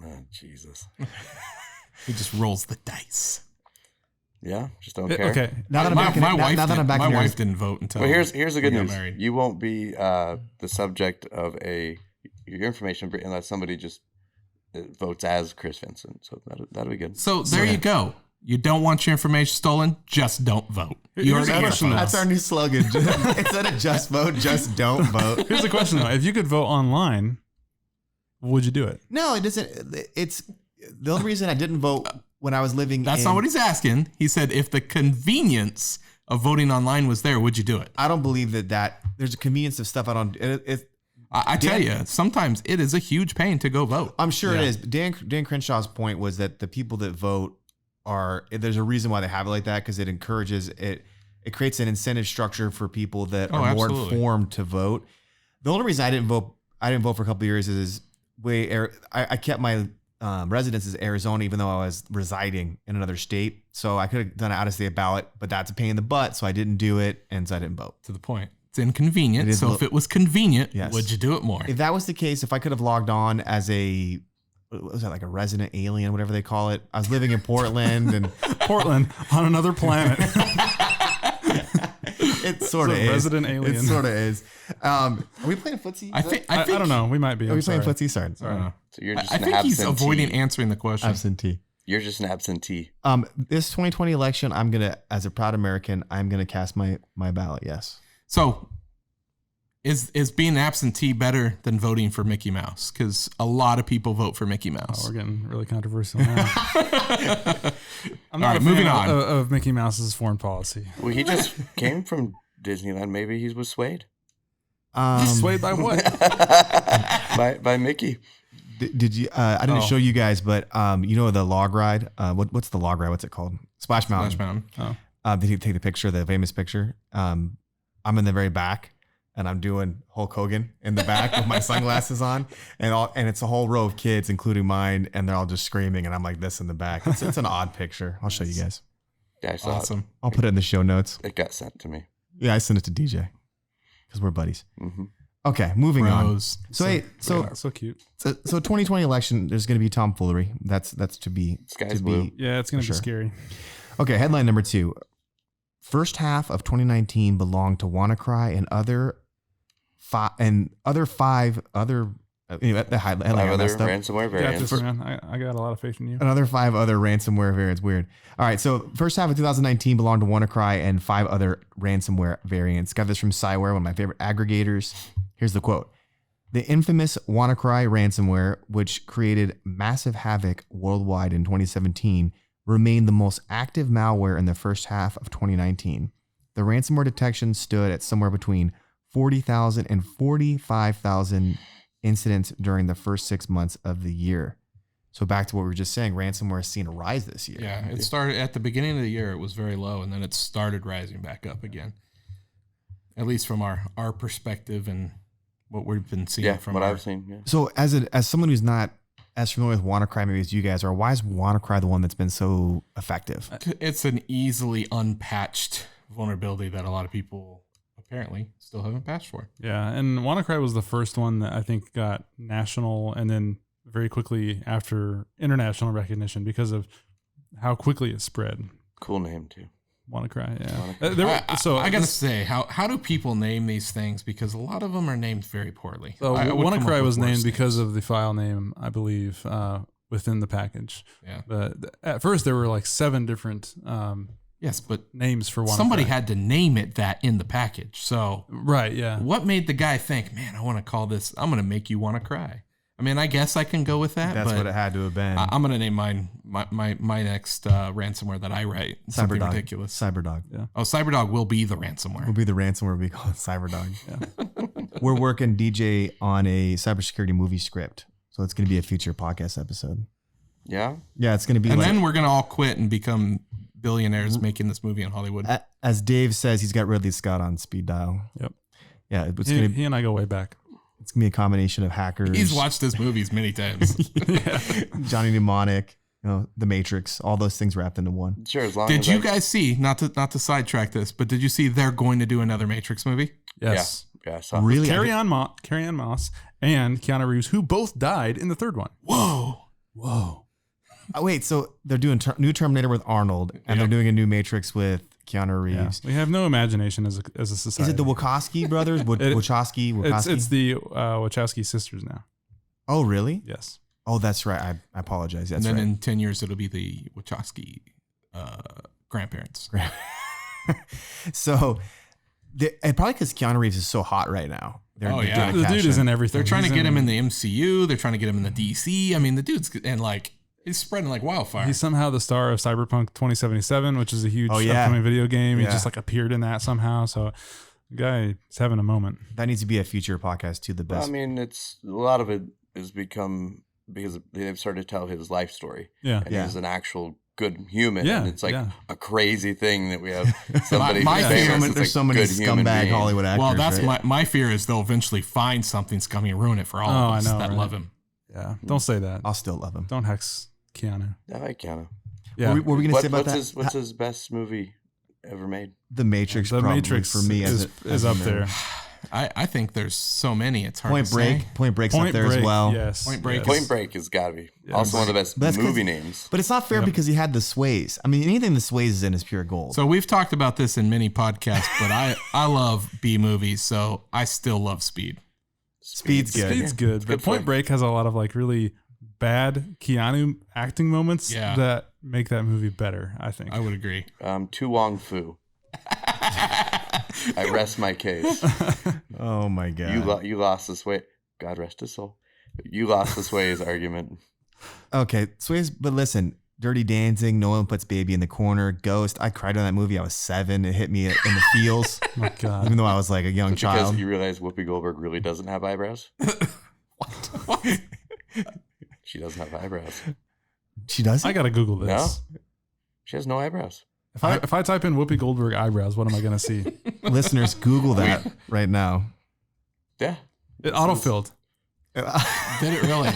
Oh, Jesus. He just rolls the dice. Yeah, just don't care. Okay. Now that my wife didn't vote until. Well, here's the good news. Married. You won't be the subject of your information unless somebody just votes as Chris Vincent. So that'll be good. So there you go. You don't want your information stolen? Just don't vote. That's our new slogan. Instead of just vote, just don't vote. Here's the question though: if you could vote online, would you do it? No, it doesn't. It's the only reason I didn't vote when I was living. That's not what he's asking. He said if the convenience of voting online was there, would you do it? I don't believe that there's a convenience of stuff I don't. I tell you, sometimes it is a huge pain to go vote. I'm sure it is. But Dan Crenshaw's point was that the people that vote there's a reason why they have it like that, because it encourages it. It creates an incentive structure for people that are more informed to vote. The only reason I didn't vote for a couple of years is I kept my residence as Arizona, even though I was residing in another state. So I could have done an out-of-state ballot, but that's a pain in the butt. So I didn't do it, and so I didn't vote. To the point. It's inconvenient. So if it was convenient, would you do it more? If that was the case, if I could have logged on as what was that, like a resident alien, whatever they call it? I was living in Portland and Portland on another planet. It sort of is. Resident alien. It sort of is. Are we playing footsie? I don't know. We might be. Are we playing footsie? Sorry. So you're just I think he's avoiding answering the question. Absentee. You're just an absentee. This 2020 election, I'm gonna, as a proud American, I'm gonna cast my ballot. Yes. So, is being an absentee better than voting for Mickey Mouse? Because a lot of people vote for Mickey Mouse. Oh, we're getting really controversial now. I'm not moving on of Mickey Mouse's foreign policy. Well, he just came from Disneyland. Maybe he was swayed. Swayed by what? by Mickey. Did you? I didn't show you guys, but you know the log ride. What's the log ride? What's it called? Splash Mountain. Splash Mountain. Oh. Did you take the picture, the famous picture? I'm in the very back, and I'm doing Hulk Hogan in the back with my sunglasses on, and it's a whole row of kids, including mine, and they're all just screaming, and I'm like this in the back. It's an odd picture. I'll show you guys. Yeah, I saw awesome. It. I'll put it in the show notes. It got sent to me. Yeah, I sent it to DJ because we're buddies. Mm-hmm. Okay, moving on. Bros. So cute. So 2020 election, there's going to be tomfoolery. That's to be. Sky's blue. Yeah, it's going to be sure. scary. Okay, headline number 2. First half of 2019 belonged to WannaCry and other five other. Anyway, the headline Five on other that stuff. ransomware Got variants. this, man. I got a lot of faith in you. Another 5 other ransomware variants. Weird. All right. So first half of 2019 belonged to WannaCry and 5 other ransomware variants. Got this from Cyware, one of my favorite aggregators. Here's the quote. The infamous WannaCry ransomware, which created massive havoc worldwide in 2017, remained the most active malware in the first half of 2019. The ransomware detection stood at somewhere between 40,000 and 45,000 incidents during the first 6 months of the year. So back to what we were just saying, ransomware has seen a rise this year. Yeah, it started at the beginning of the year. It was very low, and then it started rising back up again. At least from our perspective and what we've been seeing from what our, I've seen. Yeah. So as someone who's not as familiar with WannaCry maybe as you guys are, why is WannaCry the one that's been so effective? It's an easily unpatched vulnerability that a lot of people apparently still haven't patched for. Yeah, and WannaCry was the first one that I think got national and then very quickly after international recognition because of how quickly it spread. Cool name too. WannaCry, yeah. WannaCry. I gotta say, how do people name these things? Because a lot of them are named very poorly. So I would come up WannaCry with was named worse because names. of the file name, I believe, within the package. Yeah. But at first there were like 7 different Yes, but names for WannaCry. somebody had to name it that in the package. So Right, yeah. what made the guy think, man, I want to call this, I'm going to make you want to cry? I mean, I guess I can go with that. That's but what it had to have been. I'm going to name my next ransomware that I write. Something Cyberdog. ridiculous. Cyberdog. Yeah. Oh, Cyberdog will be the ransomware. Will be the ransomware we call it Cyberdog. Yeah. We're working DJ on a cybersecurity movie script. So it's going to be a future podcast episode. Yeah. Yeah, it's going to be And like, then we're going to all quit and become billionaires making this movie in Hollywood. as Dave says, he's got Ridley Scott on speed dial. Yep. Yeah, it's He, going he and I go way back. to be a combination of hackers. He's watched his movies many times. Johnny Mnemonic, The Matrix, all those things wrapped into one. Sure. As long Did as you guys see, not to sidetrack this, but did you see they're going to do another Matrix movie? Yes. Yeah. I saw. Really? Carrie Ann Moss and Keanu Reeves, who both died in the third one. Whoa. Oh, wait, so they're doing new Terminator with Arnold, and they're doing a new Matrix with Keanu Yeah. Reeves. We have no imagination as a society. Is it the Wachowski brothers? Wachowski? It's the Wachowski sisters now. Oh, really? Yes. Oh, that's right. I apologize. That's And then right. in 10 years, it'll be the Wachowski grandparents. So, and probably because Keanu Reeves is so hot right now. They're Oh, doing yeah. a The cash dude is in. in everything. They're trying He's to get him in the MCU. They're trying to get him in the DC. I mean, the dude's, and like, he's spreading like wildfire. He's somehow the star of Cyberpunk 2077, which is a huge yeah. upcoming video game. He Yeah. just like appeared in that somehow. So the guy is having a moment. That needs to be a future podcast too. The Well, best. I mean, it's a lot of it has become because they've started to tell his life story. Yeah. And Yeah. he's an actual good human. Yeah, And it's like yeah. a crazy thing that we have somebody My who's fear- famous there's that's so a many good human scumbag being. Hollywood actors. well, that's right? my fear is they'll eventually find something scummy and ruin it for all Oh, of us I know, that right? love him. Yeah. Don't say that. I'll still love him. Don't hex Keanu. I like Keanu. Yeah. What were we going to say about that? What's his best movie ever made? The Matrix. The probably Matrix for me is up there. I think there's so many. It's hard Point to Break. say. Point Break's up Point there Break, as well. Yes. Point Break yes. Point Break has got to be also one of the best That's 'cause- movie names. But it's not fair because he had the Sways. I mean, anything the Sways is in is pure gold. So we've talked about this in many podcasts, but I love B movies, so I still love Speed. Speed's good. Speed's good, It's but good Point flick. Break has a lot of like really bad Keanu acting moments Yeah. that make that movie better, I think. I would agree. Tu Wong Fu. I rest my case. Oh my god. You lost this way. God rest his soul. You lost this way's argument. Okay, Sways. But listen, Dirty Dancing. No One Puts Baby in the Corner. Ghost. I cried on that movie. I was 7. It hit me in the feels, Oh my God. even though I was like a young Because child. you realize Whoopi Goldberg really doesn't have eyebrows. What? She doesn't have eyebrows. She does. I gotta Google this. No? She has no eyebrows. If I type in Whoopi Goldberg eyebrows, what am I gonna see? Listeners, Google that right now. Yeah. It autofilled. Did it really?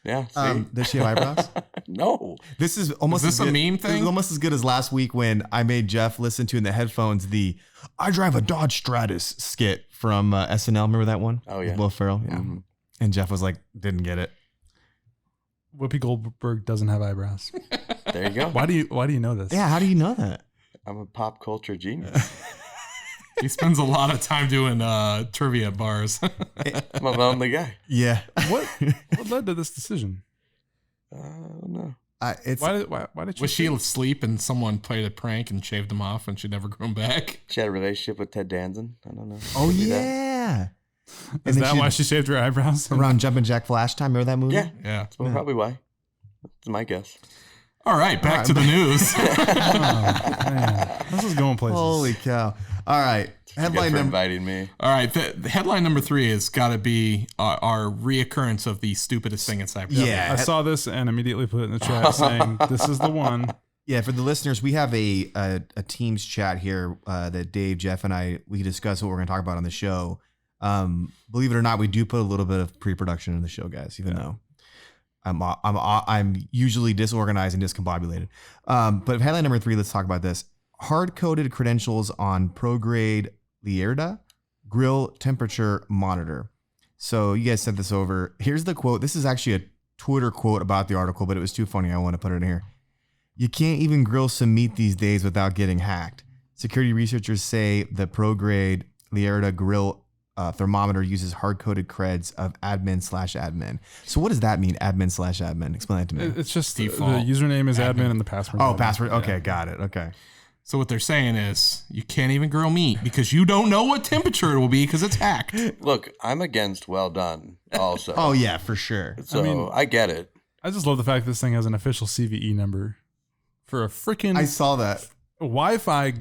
Yeah. See? Does she have eyebrows? No. This is almost Is this a meme thing? This is almost as good as last week when I made Jeff listen to in the headphones the "I drive a Dodge Stratus" skit from SNL. Remember that one? Oh, yeah. With Will Ferrell. Yeah. Mm-hmm. And Jeff was like, didn't get it. Whoopi Goldberg doesn't have eyebrows. There you go. Why do you know this? Yeah. How do you know that? I'm a pop culture genius. He spends a lot of time doing trivia bars. I'm a lonely guy. Yeah. What led to this decision? I don't know. It's Why did you? Was she asleep and someone played a prank and shaved them off and she never grew them back? She had a relationship with Ted Danson. I don't know. Oh Maybe that. yeah. Is that why she shaved her eyebrows? Around Jumpin' Jack Flash time? Remember that movie? Yeah. Yeah. That's probably why. That's my guess. All right, back to the news. Oh, man. This is going places. Holy cow! All right, Headline for inviting me. All right, the headline number 3 has got to be our reoccurrence of the stupidest thing in cyber. Yeah. I saw this and immediately put it in the chat saying, "This is the one." Yeah, for the listeners, we have a Teams chat here that Dave, Jeff, and we discuss what we're going to talk about on the show. Believe it or not, we do put a little bit of pre-production in the show, guys. Even though I'm usually disorganized and discombobulated. But headline number 3, let's talk about this: hard-coded credentials on ProGrade Lierda grill temperature monitor. So you guys sent this over. Here's the quote. This is actually a Twitter quote about the article, but it was too funny. I want to put it in here. "You can't even grill some meat these days without getting hacked. Security researchers say the ProGrade Lierda grill thermometer uses hard-coded creds of admin/admin." So what does that mean, admin/admin? Explain that to me. It's just Default. the username is admin and the password. Oh, is admin. password. Okay, Yeah. got it. Okay. So what they're saying is you can't even grill meat because you don't know what temperature it will be because it's hacked. Look, I'm against well done also. Oh yeah, for sure. So I get it. I just love the fact this thing has an official CVE number for a freaking I saw that. Wi-Fi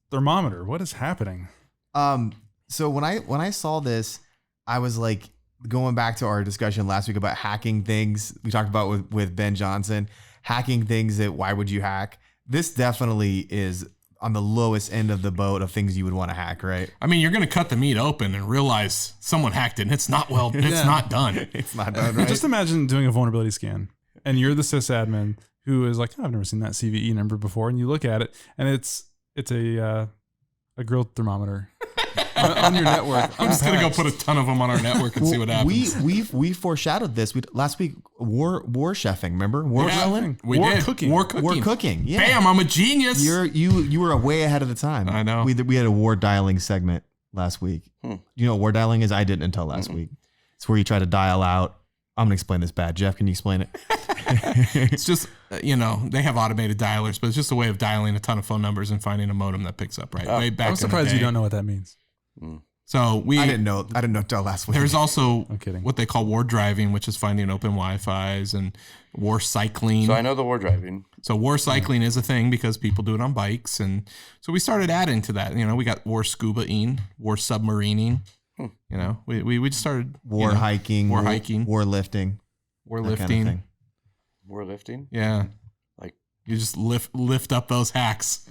thermometer. What is happening? So when I saw this, I was like, going back to our discussion last week about hacking things we talked about with Ben Johnson, hacking things that why would you hack? This definitely is on the lowest end of the boat of things you would want to hack, right? I mean, you're going to cut the meat open and realize someone hacked it and it's not it's not done. It's not done, right? Just imagine doing a vulnerability scan and you're the sysadmin who is like, oh, I've never seen that CVE number before. And you look at it and it's a grill thermometer on your network. I'm just going to go put a ton of them on our network and see what happens. We foreshadowed this. Last week, war chefing, remember? War grilling? We War did. cooking. War cooking. War cooking. Yeah. Bam, I'm a genius. You were way ahead of the time. I know. We had a war dialing segment last week. You know what war dialing is? I didn't until last week. It's where you try to dial out. I'm gonna explain this bad. Jeff, can you explain it? It's just, they have automated dialers, but it's just a way of dialing a ton of phone numbers and finding a modem that picks up, right? Way back I'm in the surprised you day. don't know what that means. So I didn't know until last week. There's also I'm kidding. what they call war driving, which is finding open Wi-Fi's, and war cycling. So I know the war driving. So war cycling is a thing because people do it on bikes. And so we started adding to that. We got war scuba-ing, war submarining. We just started war hiking, war hiking, war lifting, war that lifting. kind of thing. War lifting? Yeah. Like you just lift up those hacks.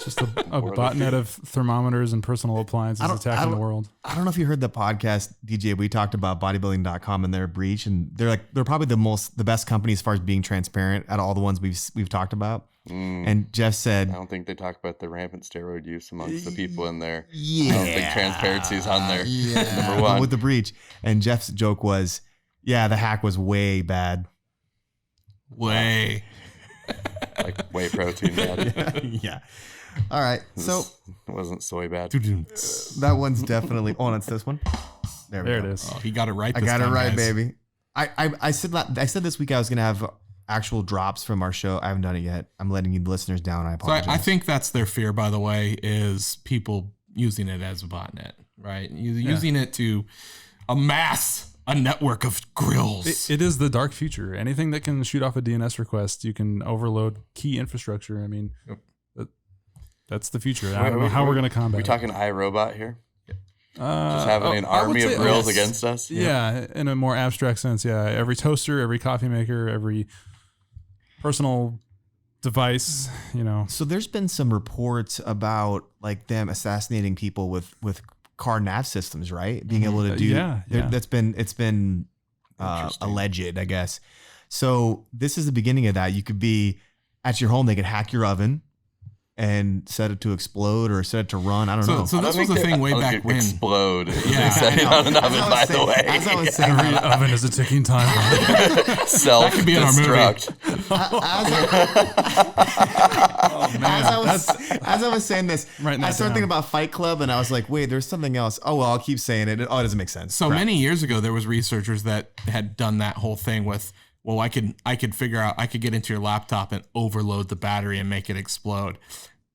Just a botnet of thermometers and personal appliances attacking the world. I don't know if you heard the podcast, DJ. We talked about bodybuilding.com and their breach, and they're probably the best company as far as being transparent out of all the ones we've talked about. And Jeff said, I don't think they talk about the rampant steroid use amongst the people in there. Yeah, I don't think transparency's on there. Yeah, Number one. with the breach. And Jeff's joke was, yeah, the hack was way bad. Way. Like whey protein bad. Yeah. All right. So It wasn't soy bad. that one's definitely. Oh, it's this one. There There go. it is. Oh, he got it right. I This got it time, right, guys. baby. I said this week I was gonna have actual drops from our show. I haven't done it yet. I'm letting you listeners down. I So apologize. I think that's their fear, by the way, is people using it as a botnet, right? Using it to amass a network of grills. It is the dark future. Anything that can shoot off a DNS request, you can overload key infrastructure. I mean, that's the future. I don't know how we're going to combat We it. talking iRobot here? Just having an army of grills against us? Yeah, in a more abstract sense. Yeah, every toaster, every coffee maker, every personal device. So there's been some reports about like them assassinating people with car nav systems, right? Being able to do yeah. It's been alleged, I guess. So this is the beginning of that. You could be at your home. They could hack your oven and set it to explode or set it to run. I don't know. So this was the thing way back when. Explode. Yeah, setting on an oven, by the way. As I was saying, Every oven is a ticking time bomb. could be in our movie. As I was saying this, Writing I that started down. thinking about Fight Club, and I was like, wait, there's something else. Oh, well, I'll keep saying it. Oh, it doesn't make sense. So Crap. many years ago, there was researchers that had done that whole thing with, well, I could figure out, I could get into your laptop and overload the battery and make it explode.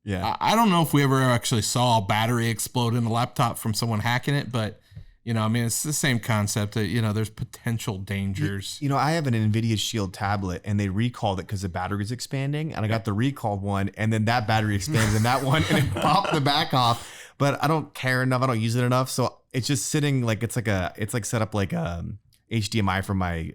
Yeah. I don't know if we ever actually saw a battery explode in a laptop from someone hacking it, but it's the same concept that, there's potential dangers. I have an NVIDIA Shield tablet, and they recalled it because the battery was expanding, and I got the recalled one, and then that battery expanded in that one, and it popped the back off. But I don't care enough. I don't use it enough, so it's just sitting like it's like set up like HDMI from my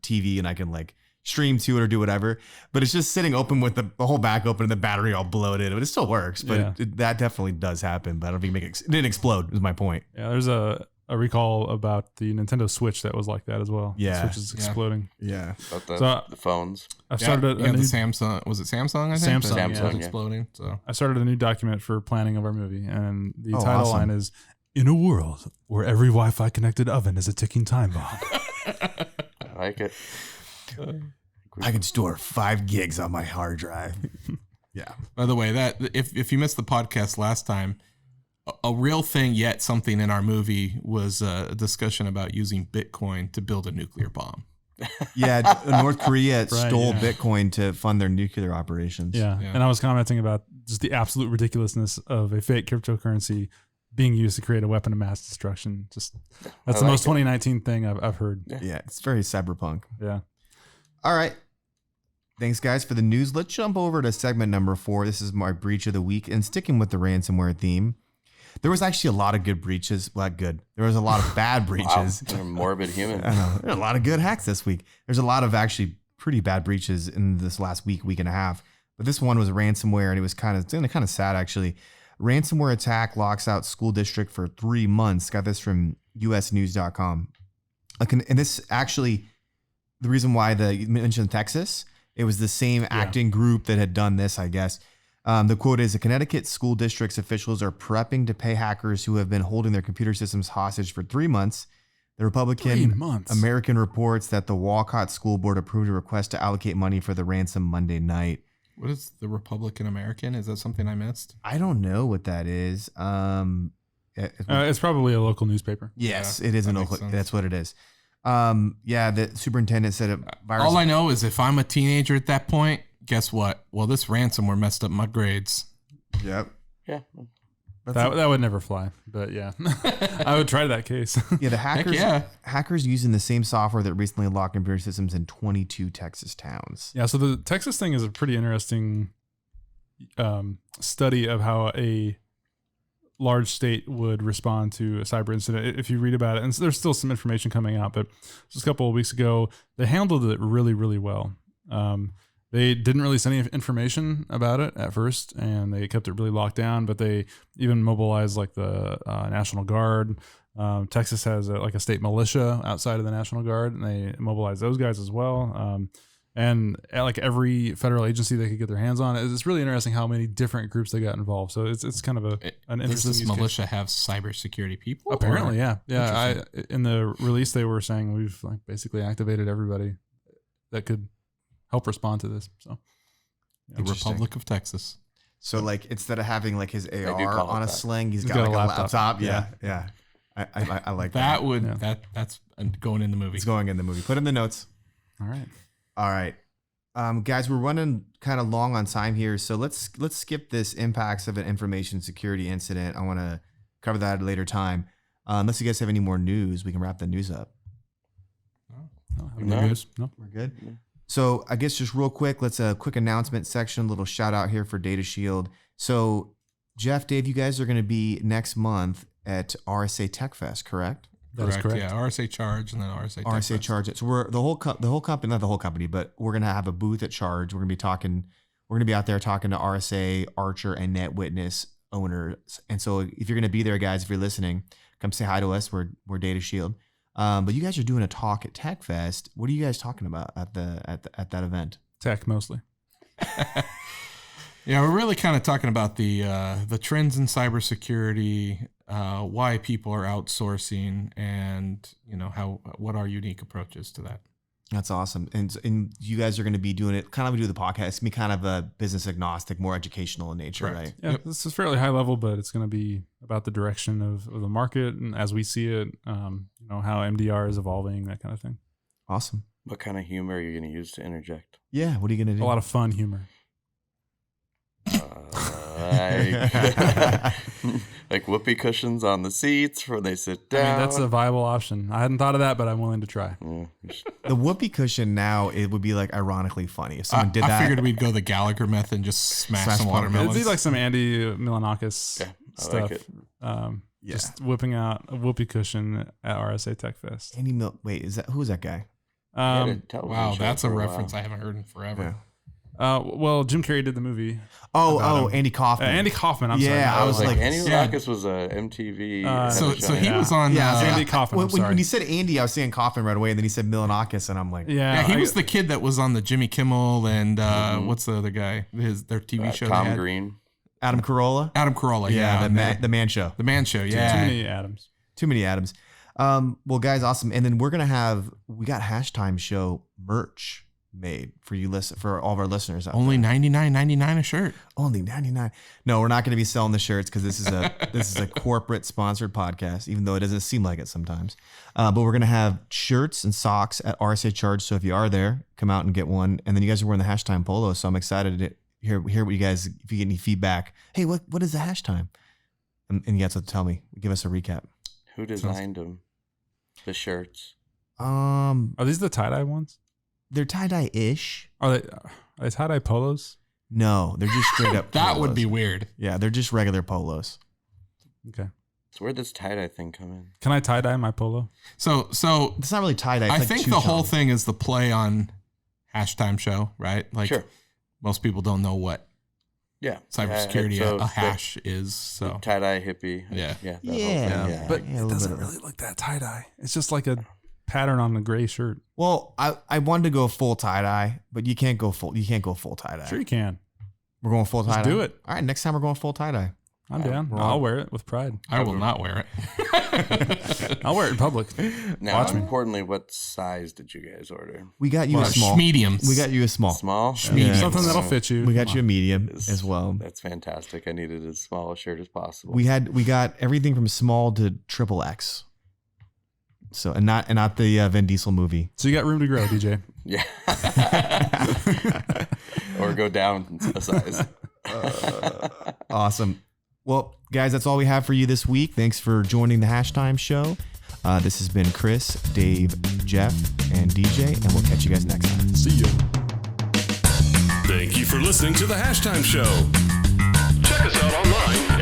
TV, and I can like stream to it or do whatever. But it's just sitting open with the whole back open and the battery all bloated. But it still works. But that definitely does happen. But I don't think it didn't explode. Is my point. Yeah, there's a recall about the Nintendo Switch that was like that as well. Yeah. The Switch is exploding. Yeah. About the phones. I've started the Samsung. Was it Samsung? I think Samsung, that was exploding. So I started a new document for planning of our movie, and the title awesome. line is "In a world where every Wi-Fi connected oven is a ticking time bomb." I like it. I can store 5 gigs on my hard drive. Yeah. by the way, that if you missed the podcast last time, a real thing yet something in our movie was a discussion about using Bitcoin to build a nuclear bomb. Yeah, North Korea stole Bitcoin to fund their nuclear operations. Yeah. And I was commenting about just the absolute ridiculousness of a fake cryptocurrency being used to create a weapon of mass destruction. Just that's the most 2019 thing I've heard. Yeah, it's very cyberpunk. Yeah. All right. Thanks, guys, for the news. Let's jump over to segment number 4. This is my breach of the week. And sticking with the ransomware theme, there was actually a lot of good breaches. Well, good. There was a lot of bad breaches. Wow, you're a morbid human. I know. There are a lot of good hacks this week. There's a lot of actually pretty bad breaches in this last week and a half. But this one was ransomware, and it was kind of sad, actually. Ransomware attack locks out school district for 3 months. Got this from usnews.com. And this actually, the reason why you mentioned Texas, it was the same acting group that had done this, I guess. The quote is, the Connecticut school district's officials are prepping to pay hackers who have been holding their computer systems hostage for 3 months. The Republican American reports that the Walcott School Board approved a request to allocate money for the ransom Monday night. What is the Republican American? Is that something I missed? I don't know what that is. It's probably a local newspaper. Yes, Yeah, it is that an makes local. sense. That's what it is. The superintendent said a virus. All I know is if I'm a teenager at that point, guess what? Well, this ransomware messed up my grades. Yep. Yeah. That would never fly, but yeah, I would try that case. Yeah, the hackers. yeah. Hackers using the same software that recently locked computer systems in 22 Texas towns. Yeah, so the Texas thing is a pretty interesting study of how a large state would respond to a cyber incident. If you read about it, and so there's still some information coming out, but just a couple of weeks ago, they handled it really, really well. They didn't release any information about it at first, and they kept it really locked down, but they even mobilized like the National Guard. Texas has a state militia outside of the National Guard, and they mobilized those guys as well. And like every federal agency they could get their hands on, it's really interesting how many different groups they got involved. So it's kind of an interesting. Does this use case. militia have cybersecurity people? Apparently, yeah. Interesting. In the release, they were saying we've basically activated everybody that could help respond to this. So, The Republic of Texas. So instead of having his do AR call it on a that. sling, he's He's got got a a laptop. laptop. Yeah. I like that. That's going in the movie. It's going in the movie. Put in the notes. all right. All right. Guys, we're running kind of long on time here, so let's skip this impacts of an information security incident. I want to cover that at a later time. Unless you guys have any more news, we can wrap the news up. No news? No. We're good. So I guess just real quick, let's a quick announcement section, little shout out here for DATASHIELD. So Jeff, Dave, you guys are going to be next month at RSA Tech Fest, correct? That is correct. Yeah, RSA Charge and then RSA. RSA Charge. So we're the whole company, not the whole company, but we're gonna have a booth at Charge. We're gonna be out there talking to RSA, Archer, and NetWitness owners. And so if you're gonna be there, guys, if you're listening, come say hi to us. We're DATASHIELD. But you guys are doing a talk at TechFest. What are you guys talking about at that event? Tech mostly. Yeah, we're really kind of talking about the trends in cybersecurity, why people are outsourcing, and what our unique approaches to that. That's awesome. And you guys are going to be doing it kind of do the podcast. It's going to be kind of a business agnostic, more educational in nature, right? Yeah, This is fairly high level, but it's going to be about the direction of the market and as we see it, how MDR is evolving, that kind of thing. Awesome. What kind of humor are you going to use to interject? Yeah. What are you going to do? A lot of fun humor. Like whoopee cushions on the seats where they sit down. I mean, that's a viable option. I hadn't thought of that, but I'm willing to try. The whoopee cushion now, it would be like ironically funny if someone did that. I figured we'd go the Gallagher method and just smash some watermelons. It'd be like some Andy Milanakis stuff. Like it. Just whipping out a whoopee cushion at RSA Tech Fest. Andy wait, who is that guy? Wow, that's a reference I haven't heard in forever. Yeah. Well, Jim Carrey did the movie. Andy Kaufman. Andy Kaufman. I'm sorry. Yeah, I was like Andy Milanakis was a MTV. So he was on. Andy Kaufman. When he said Andy, I was saying Kaufman right away, and then he said Milanakis, and I'm like, yeah, he was the kid that was on the Jimmy Kimmel and what's the other guy? Their TV show. Tom Green. Adam Carolla. Yeah, the Man Show. The Man Show. Yeah, Too many Adams. Well, guys, awesome. And then we got Hash Time Show merch made for you for all of our listeners out only there. $99.99 a shirt. Only $99. No, we're not going to be selling the shirts because this is a corporate sponsored podcast, even though it doesn't seem like it sometimes. But we're going to have shirts and socks at RSA Charge. So if you are there, come out and get one. And then you guys are wearing the Hash Time polo. So I'm excited to hear what you guys, if you get any feedback. Hey, what is the Hash Time? And you guys have to tell me. Give us a recap. Who designed them? The shirts. Are these the tie-dye ones? They're tie-dye-ish. Are they tie-dye polos? No, they're just straight up That polos. would be weird. Yeah, they're just regular polos. Okay. So where'd this tie-dye thing come in? Can I tie-dye my polo? So it's not really tie-dye. It's I like think two the whole tone. thing is the play on Hash Time Show, right? Like Sure. most people don't know what cybersecurity a hash is. So tie-dye hippie. Yeah. But it doesn't really look that tie-dye. It's just like a pattern on the gray shirt. Well, I wanted to go full tie-dye, but you can't go full tie-dye. Sure you can. We're going full tie-dye. do it. All right, next time we're going full tie-dye. I'm down. I'll wear it with pride. I will not wear it. I'll wear it in public. Now, Watch me. Importantly, what size did you guys order? We got you a small. Mediums. We got you a small. Small? Mediums. Something that'll fit you. We got you a medium as well. That's fantastic. I needed as small a shirt as possible. We got everything from small to XXX. So and not the Vin Diesel movie. So you got room to grow, DJ. Yeah. Or go down a size. Awesome. Well, guys, that's all we have for you this week. Thanks for joining the Hash Time Show. This has been Chris, Dave, Jeff, and DJ, and we'll catch you guys next time. See you. Thank you for listening to the Hash Time Show. Check us out online